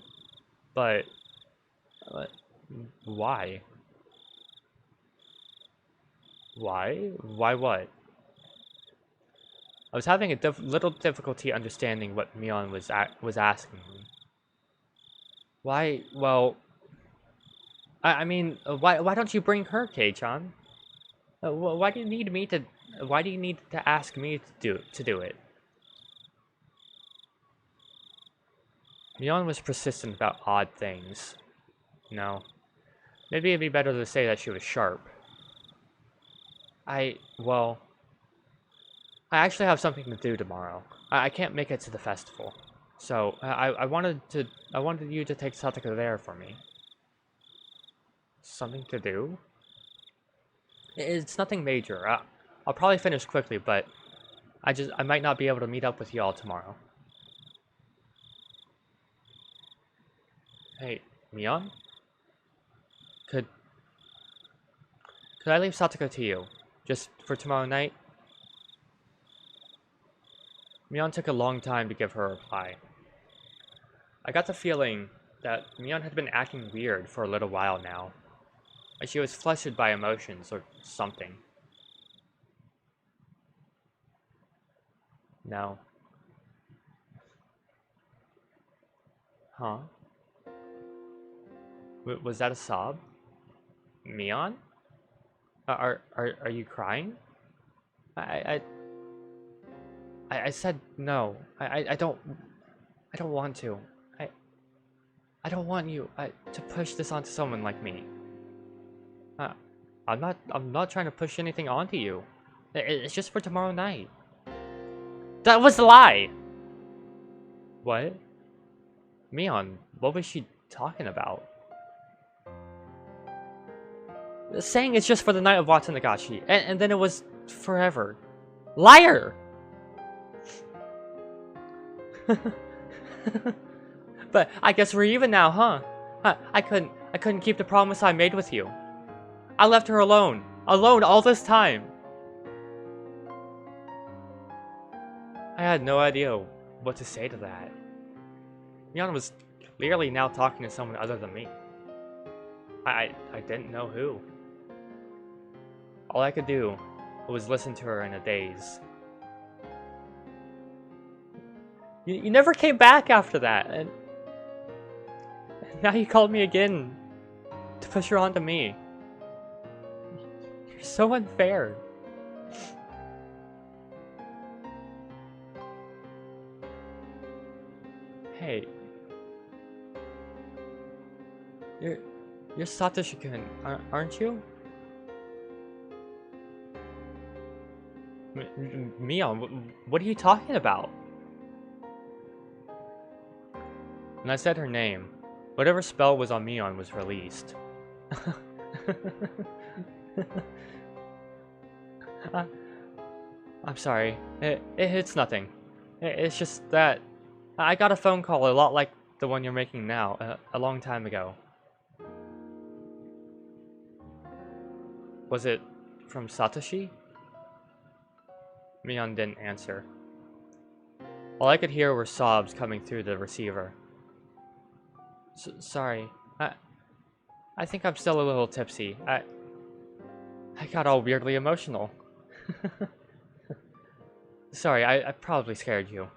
but why? Why? Why what? I was having a little difficulty understanding what Mion was asking me. Why? Well, I mean, why don't you bring her, Kei-chan? Why do you need me to? Why do you need to ask me to do it? Mion was persistent about odd things. No, maybe it'd be better to say that she was sharp. Well, I actually have something to do tomorrow. I can't make it to the festival, so I wanted you to take Satoko there for me. Something to do? It's nothing major. I'll probably finish quickly, but I might not be able to meet up with y'all tomorrow. Hey, Mion? Could I leave Satoko to you? Just for tomorrow night? Mion took a long time to give her a reply. I got the feeling that Mion had been acting weird for a little while now. Like she was flustered by emotions or something. No. Huh? Was that a sob? Mion? Are you crying? I said no. I don't want to. I don't want you to push this onto someone like me. I'm not trying to push anything onto you. It's just for tomorrow night. That was a lie! What? Mion, what was she talking about? Saying it's just for the night of Watsunagashi, and then it was forever. Liar! But I guess we're even now, huh? I couldn't keep the promise I made with you. I left her alone all this time. I had no idea what to say to that. Mion was clearly now talking to someone other than me. I didn't know who. All I could do was listen to her in a daze. You never came back after that, and now you called me again to push her onto me. You're so unfair. Hey. You're Satoshi-kun, aren't you? Mion, what are you talking about? When I said her name, whatever spell was on Mion was released. I'm sorry. It's nothing. It's just that I got a phone call a lot like the one you're making now, a long time ago. Was it from Satoshi? Mion didn't answer. All I could hear were sobs coming through the receiver. Sorry. I think I'm still a little tipsy. I got all weirdly emotional. Sorry, I probably scared you.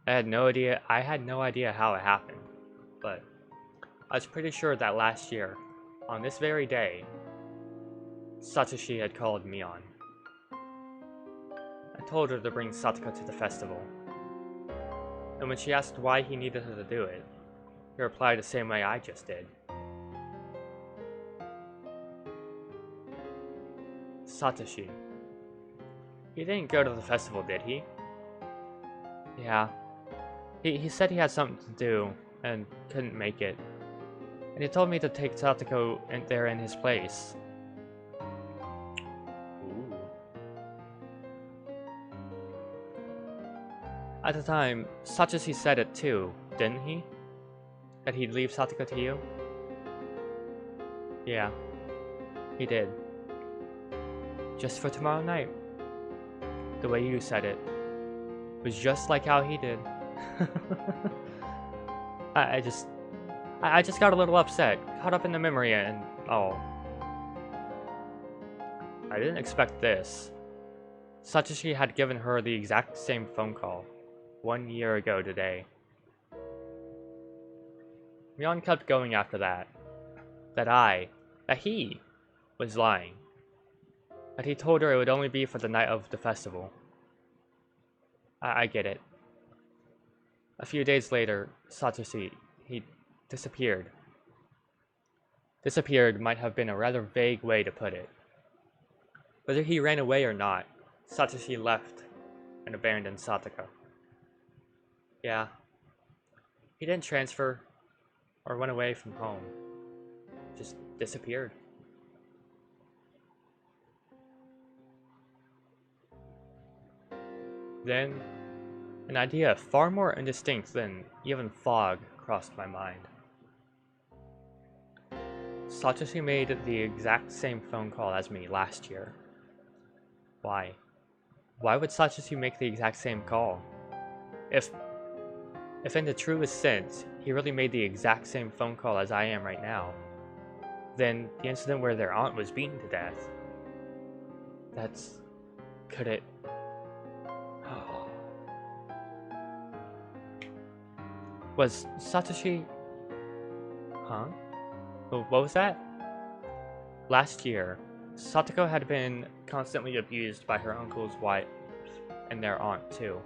I had no idea how it happened, but I was pretty sure that last year, On this very day, Satoshi had called me on. I told her to bring Satoko to the festival, and when she asked why he needed her to do it, he replied the same way I just did. Satoshi. He didn't go to the festival, did he? Yeah. He said he had something to do and couldn't make it. And he told me to take Satoko there in his place. Ooh. At the time, Satoshi said it too, didn't he? That he'd leave Satoko to you? Yeah, he did. Just for tomorrow night. The way you said it was just like how he did. I just got a little upset, caught up in the memory, and oh. I didn't expect this. Satoshi had given her the exact same phone call 1 year ago today. Mion kept going after that. That he was lying. That he told her it would only be for the night of the festival. I get it. A few days later, Satoshi, he disappeared. Disappeared might have been a rather vague way to put it. Whether he ran away or not, Satoshi left and abandoned Satoko. Yeah, he didn't transfer or run away from home. Just disappeared. Then, an idea far more indistinct than even fog crossed my mind. Satoshi made the exact same phone call as me last year. Why? Why would Satoshi make the exact same call? If in the truest sense, he really made the exact same phone call as I am right now, then the incident where their aunt was beaten to death, could it... Was Satoshi... Huh? What was that? Last year, Satoko had been constantly abused by her uncle's wife and their aunt too.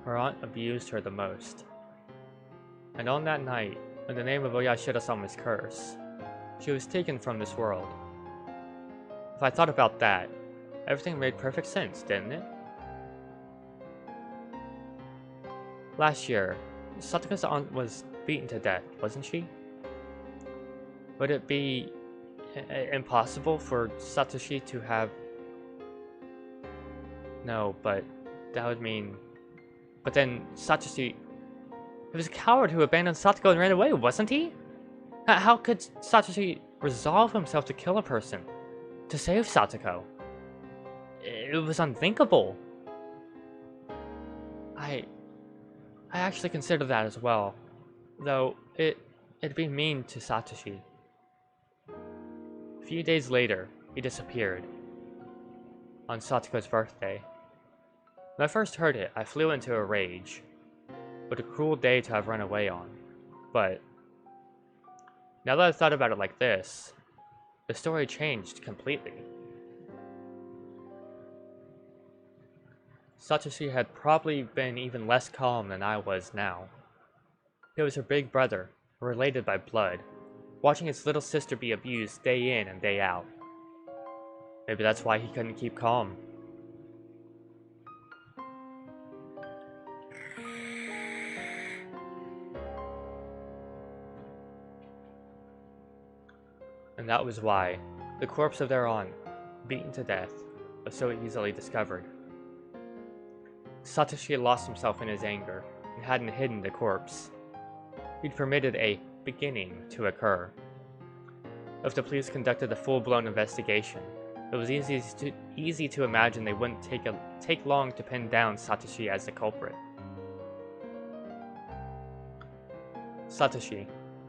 Her aunt abused her the most. And on that night, in the name of Oyashiro-sama's curse, she was taken from this world. If I thought about that, everything made perfect sense, didn't it? Last year, Satoko's aunt was beaten to death, wasn't she? Would it be impossible for Satoshi to have... No, but that would mean... But then Satoshi... He was a coward who abandoned Satoko and ran away, wasn't he? How could Satoshi resolve himself to kill a person to save Satoko? It was unthinkable. I actually considered that as well, though it'd be mean to Satoshi. A few days later, he disappeared on Satoko's birthday. When I first heard it, I flew into a rage. What a cruel day to have run away on. But now that I've thought about it like this, the story changed completely. Satoshi had probably been even less calm than I was now. He was her big brother, related by blood, watching his little sister be abused day in and day out. Maybe that's why he couldn't keep calm. And that was why the corpse of their aunt, beaten to death, was so easily discovered. Satoshi had lost himself in his anger and hadn't hidden the corpse. He'd permitted a beginning to occur. If the police conducted a full-blown investigation, it was easy to imagine they wouldn't take long to pin down Satoshi as the culprit. Satoshi.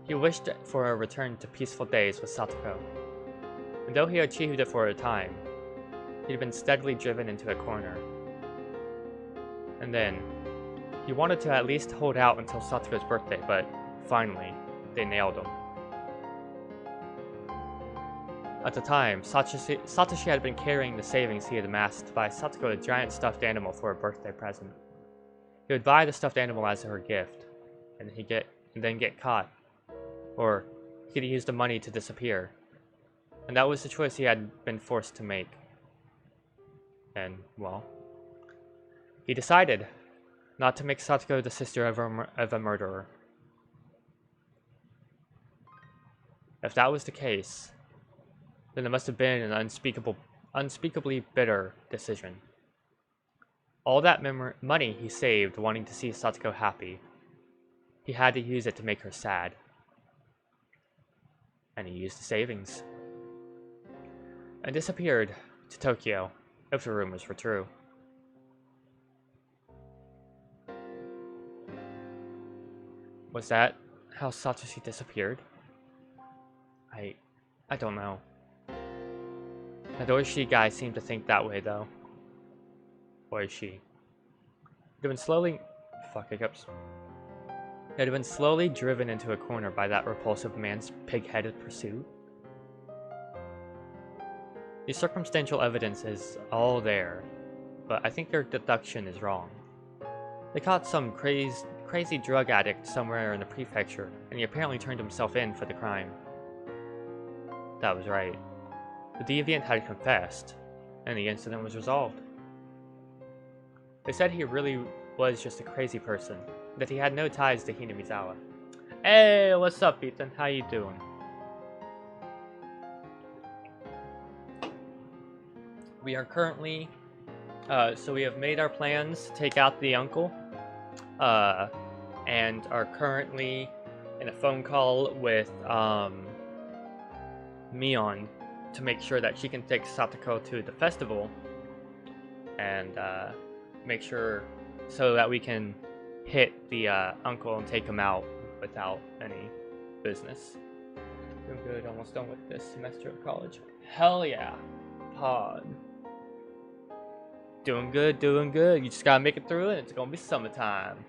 He wished for a return to peaceful days with Satoko. And though he achieved it for a time, he'd been steadily driven into a corner. And then, He wanted to at least hold out until Satoko's birthday, but finally, they nailed him. At the time, Satoshi had been carrying the savings he had amassed to buy Satoko a giant stuffed animal for a birthday present. He would buy the stuffed animal as her gift, and then get caught. Or he could use the money to disappear. And that was the choice he had been forced to make. And, well, he decided not to make Satoko the sister of a murderer. If that was the case, then it must have been an unspeakably bitter decision. All that money he saved wanting to see Satoko happy, he had to use it to make her sad. And he used the savings. And disappeared to Tokyo, if the rumors were true. Was that how Satoshi disappeared? I don't know. The Doishi guy seemed to think that way, though. Or is she? It had been slowly... Fuck, hiccups. It had been slowly driven into a corner by that repulsive man's pig-headed pursuit. The circumstantial evidence is all there, but I think their deduction is wrong. They caught some crazy drug addict somewhere in the prefecture, and he apparently turned himself in for the crime. That was right. The deviant had confessed, and the incident was resolved. They said he really was just a crazy person, that he had no ties to Hinamizawa. Hey, what's up, Ethan? How you doing? We are currently, so we have made our plans to take out the uncle, and are currently in a phone call with, Mion to make sure that she can take Satoko to the festival, and, make sure so that we can hit the, uncle and take him out without any business. Doing good, almost done with this semester of college. Hell yeah, pod. Doing good, doing good. You just gotta make it through it. It's gonna be summertime.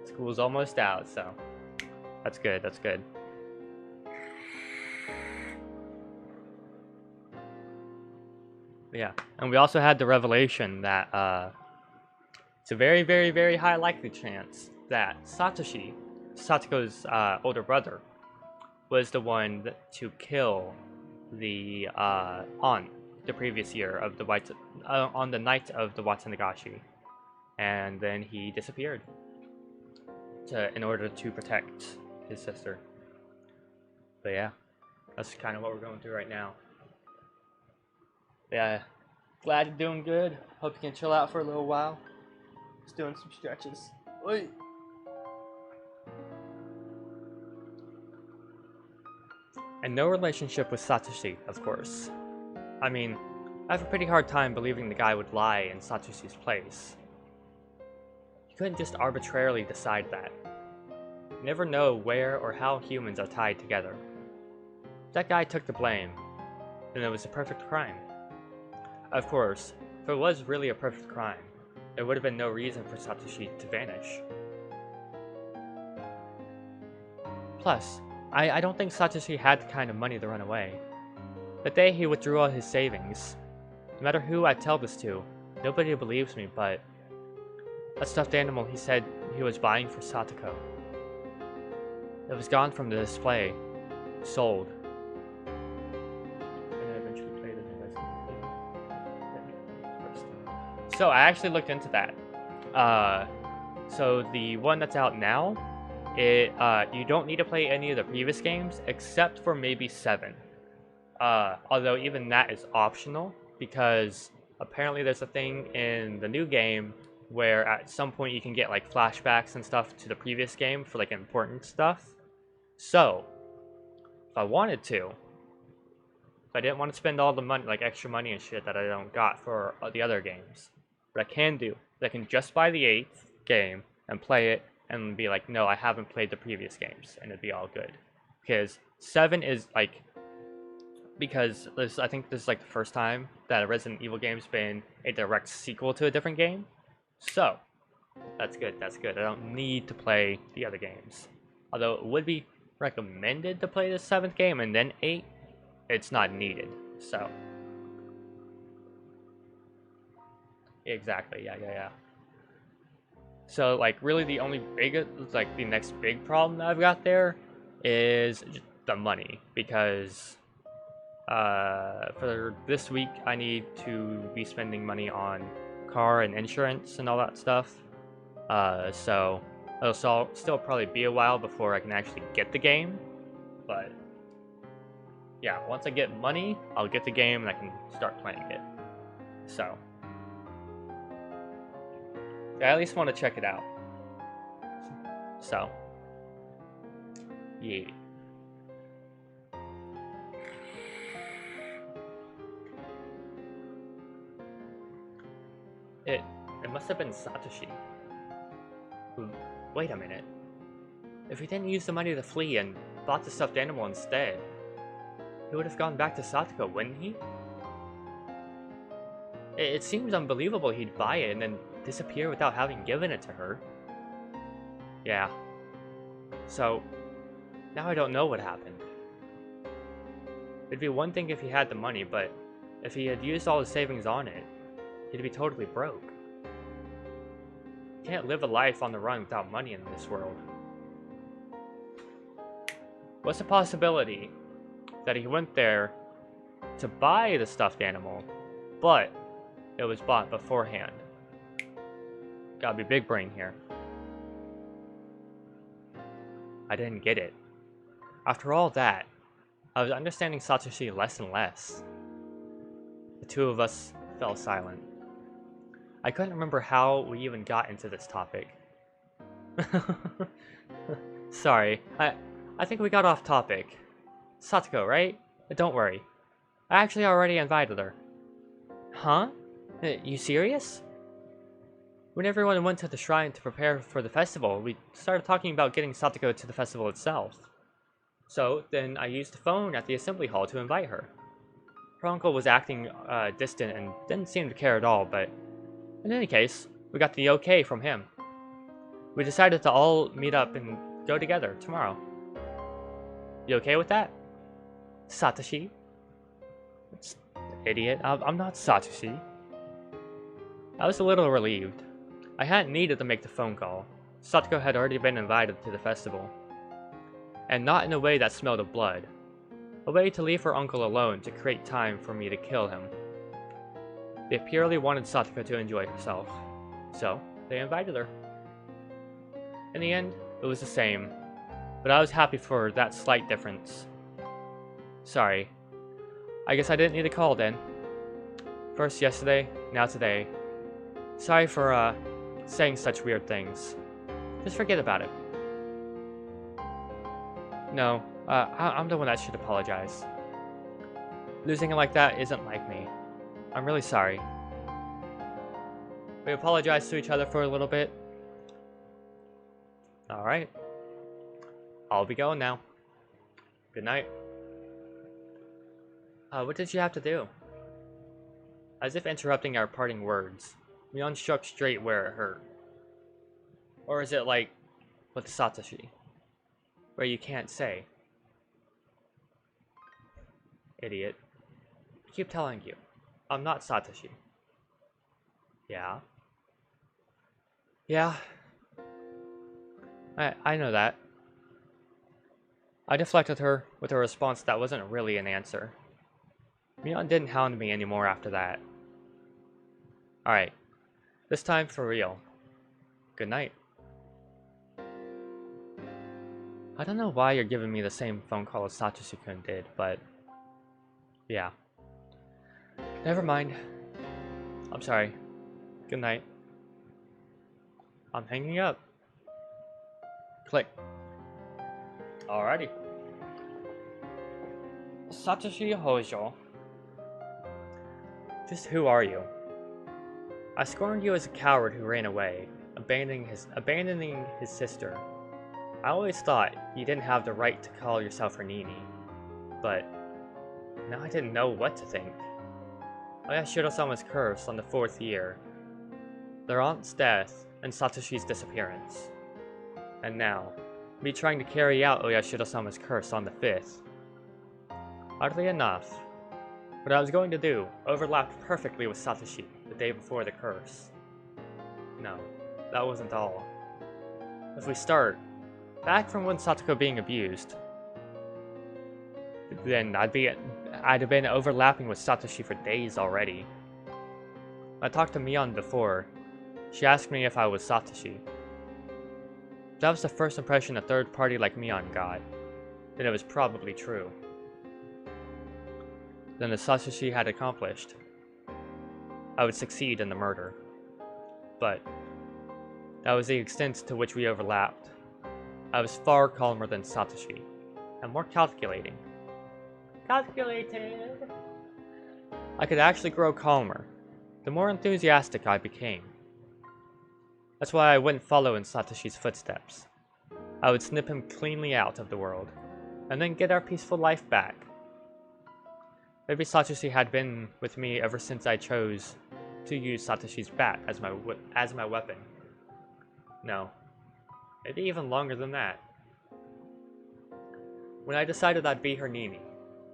School's almost out, so that's good, that's good. Yeah, and we also had the revelation that it's a very, very, very high likely chance that Satoko's older brother, was the one to kill the aunt the previous year of the on the night of the Watsunagashi, and then he disappeared in order to protect his sister. But yeah, that's kind of what we're going through right now. Yeah, glad you're doing good. Hope you can chill out for a little while. Just doing some stretches. Oi. And no relationship with Satoshi, of course. I mean, I have a pretty hard time believing the guy would lie in Satoshi's place. You couldn't just arbitrarily decide that. You never know where or how humans are tied together. If that guy took the blame, then it was a perfect crime. Of course, if it was really a perfect crime, there would have been no reason for Satoshi to vanish. Plus, I don't think Satoshi had the kind of money to run away. The day he withdrew all his savings, no matter who I tell this to, nobody believes me, but a stuffed animal he said he was buying for Satoko. It was gone from the display, sold. So I actually looked into that. So the one that's out now, you don't need to play any of the previous games except for maybe 7. Although even that is optional, because apparently there's a thing in the new game where at some point you can get like flashbacks and stuff to the previous game for like important stuff. So if I wanted to, if I didn't want to spend all the money, like extra money and shit that I don't got for the other games, what I can do, I can just buy the 8th game and play it and be like, no, I haven't played the previous games, and it'd be all good. Because 7 is like, because I think this is like the first time that a Resident Evil game's been a direct sequel to a different game. So, That's good, that's good. I don't need to play the other games. Although it would be recommended to play the 7th game and then 8, it's not needed, so. Exactly, yeah. So, like, really the only big, like, the next big problem that I've got there is the money, because for this week I need to be spending money on car and insurance and all that stuff. So it'll still probably be a while before I can actually get the game, but yeah, once I get money, I'll get the game and I can start playing it. So I at least want to check it out. So yeah. It must have been Satoshi. Wait a minute. If he didn't use the money to flee and bought the stuffed animal instead, he would have gone back to Satoko, wouldn't he? It seems unbelievable he'd buy it and then disappear without having given it to her. Yeah. So, now I don't know what happened. It'd be one thing if he had the money, but if he had used all his savings on it, he'd be totally broke. You can't live a life on the run without money in this world. What's the possibility that he went there to buy the stuffed animal, but it was bought beforehand? Gotta be big brain here. I didn't get it. After all that, I was understanding Satoshi less and less. The two of us fell silent. I couldn't remember how we even got into this topic. Sorry, I think we got off topic. Satoko, right? Don't worry. I actually already invited her. Huh? You serious? When everyone went to the shrine to prepare for the festival, we started talking about getting Satoko to the festival itself. So, then I used the phone at the assembly hall to invite her. Her uncle was acting distant and didn't seem to care at all, but in any case, we got the okay from him. We decided to all meet up and go together tomorrow. You okay with that? Satoshi? Idiot, I'm not Satoshi. I was a little relieved. I hadn't needed to make the phone call. Satoko had already been invited to the festival. And not in a way that smelled of blood. A way to leave her uncle alone to create time for me to kill him. They purely wanted Satoko to enjoy herself, so they invited her. In the end, it was the same, but I was happy for that slight difference. Sorry. I guess I didn't need a call then. First yesterday, now today. Sorry for, saying such weird things. Just forget about it. No, I'm the one that should apologize. Losing it like that isn't like me. I'm really sorry. We apologized to each other for a little bit. Alright. I'll be going now. Good night. What did you have to do? As if interrupting our parting words, Mion struck straight where it hurt. Or is it like with Satoshi, where you can't say? Idiot. I keep telling you, I'm not Satoshi. Yeah? Yeah. I know that. I deflected her with a response that wasn't really an answer. Mion didn't hound me anymore after that. Alright. This time for real. Good night. I don't know why you're giving me the same phone call as Satoshi-kun did, but yeah. Never mind. I'm sorry. Good night. I'm hanging up. Click. Alrighty. Satoshi Hojo. Just who are you? I scorned you as a coward who ran away, abandoning his sister. I always thought you didn't have the right to call yourself her Nini, but now I didn't know what to think. I got Shiro-sama's curse on the 4th year. Their aunt's death, and Satoshi's disappearance. And now, me trying to carry out Oyashiro-sama's curse on the 5th. Oddly enough, what I was going to do overlapped perfectly with Satoshi the day before the curse. No, that wasn't all. If we start back from when Satoko being abused, then I'd have been overlapping with Satoshi for days already. I talked to Mion before. She asked me if I was Satoshi. That was the first impression a third party like Mion got. Then it was probably true. Then the Satoshi had accomplished. I would succeed in the murder. But that was the extent to which we overlapped. I was far calmer than Satoshi, and more calculating. Calculated! I could actually grow calmer, the more enthusiastic I became. That's why I wouldn't follow in Satoshi's footsteps. I would snip him cleanly out of the world, and then get our peaceful life back. Maybe Satoshi had been with me ever since I chose to use Satoshi's bat as my weapon. No, maybe even longer than that. When I decided I'd be her Nini,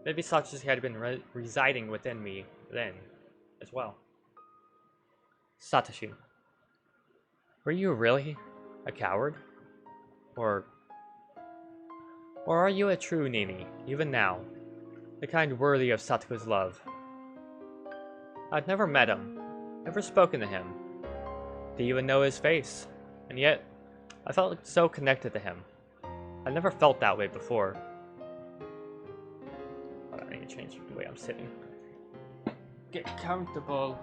maybe Satoshi had been residing within me then, as well. Satoshi, were you really a coward? Or are you a true Nini, even now? The kind worthy of Satoko's love. I'd never met him, never spoken to him, to even know his face, and yet, I felt so connected to him. I never felt that way before. I need to change the way I'm sitting. Get comfortable.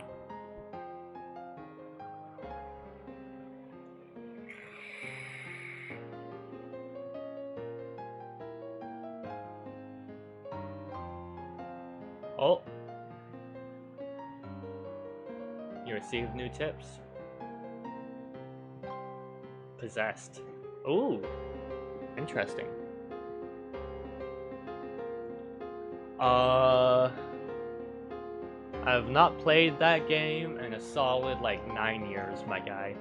Oh! You received new tips. Possessed. Ooh! Interesting. I've not played that game in a solid, 9 years, my guy.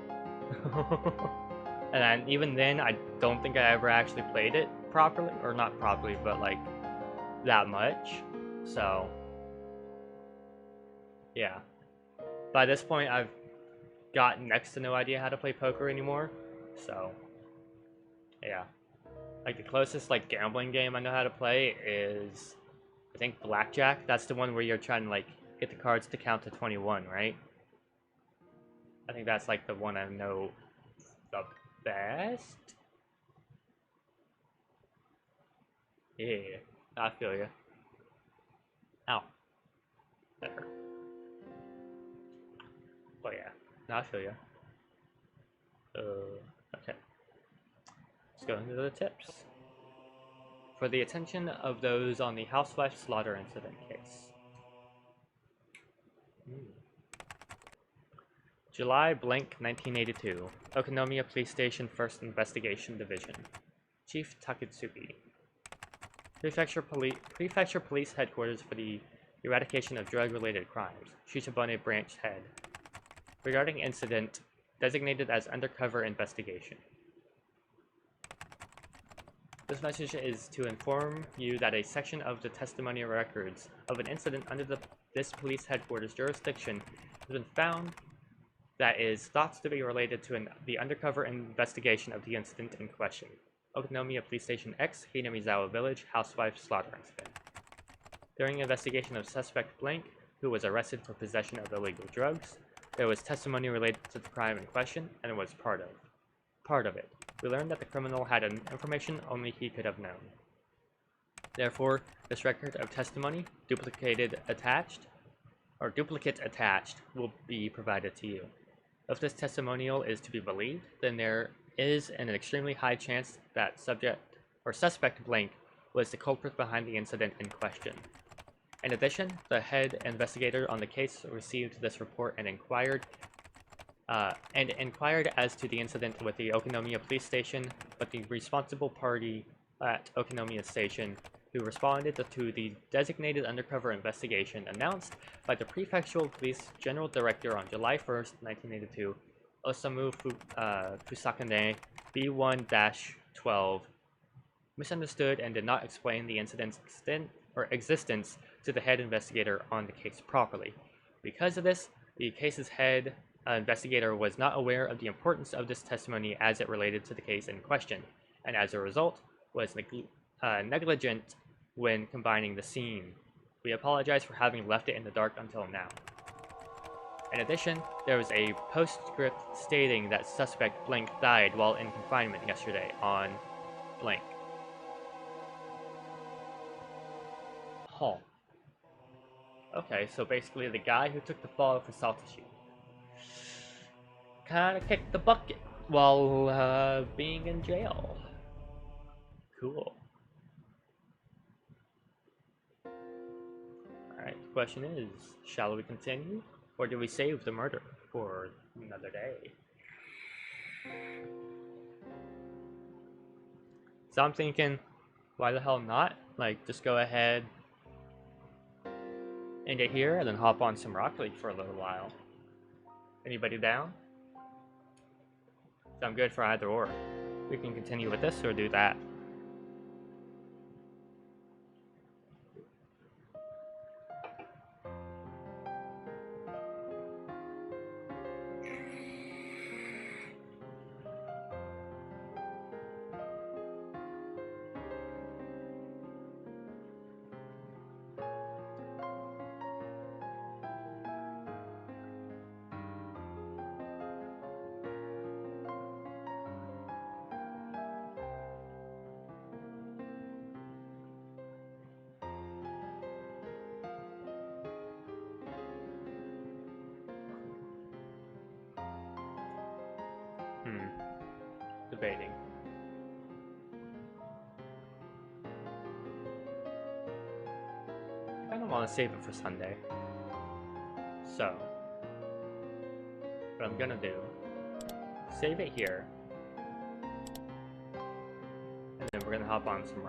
And even then, I don't think I ever actually played it properly. Or not properly, but, that much. So... yeah. By this point, I've got next to no idea how to play poker anymore. So... yeah. The closest, gambling game I know how to play is... I think Blackjack. That's the one where you're trying to, get the cards to count to 21, right? I think that's, the one I know the best? Yeah, I feel ya. Ow. That hurt. Oh yeah, no, I feel ya. Okay. Let's go into the tips. For the attention of those on the housewife slaughter incident case. July blank 1982. Okonomiya Police Station 1st Investigation Division. Chief Takatsuki. Prefecture Police Headquarters for the Eradication of Drug-Related Crimes. Shishabane Branch Head. Regarding incident designated as undercover investigation. This message is to inform you that a section of the testimonial records of an incident under this police headquarters jurisdiction has been found that is thought to be related to the undercover investigation of the incident in question. Okonomiya Police Station X, Hinamizawa Village, housewife slaughter incident. During investigation of suspect blank, who was arrested for possession of illegal drugs, there was testimony related to the crime in question, and it was part of it. We learned that the criminal had information only he could have known. Therefore, this record of testimony, duplicate attached, will be provided to you. If this testimonial is to be believed, then there is an extremely high chance that suspect blank was the culprit behind the incident in question. In addition, the head investigator on the case received this report and inquired as to the incident with the Okonomiya Police Station, but the responsible party at Okonomiya Station, who responded to the designated undercover investigation announced by the Prefectural Police General Director on July 1st, 1982, Fusakane B1-12 misunderstood and did not explain the incident's existence to the head investigator on the case properly. Because of this, the case's head investigator was not aware of the importance of this testimony as it related to the case in question, and as a result, was negligent when combining the scene. We apologize for having left it in the dark until now. In addition, there was a postscript stating that suspect blank died while in confinement yesterday on blank. Huh. Okay, so basically the guy who took the fall for Saltashi kinda kicked the bucket while being in jail. Cool. Alright, the question is, shall we continue? Or do we save the murder for another day? So I'm thinking, why the hell not? Like, just go ahead, end it here, and then hop on some Rocket League for a little while. Anybody down? So I'm good for either or. We can continue with this or do that. Debating. I kind of want to save it for Sunday. So, what I'm gonna do, save it here, and then we're gonna hop on some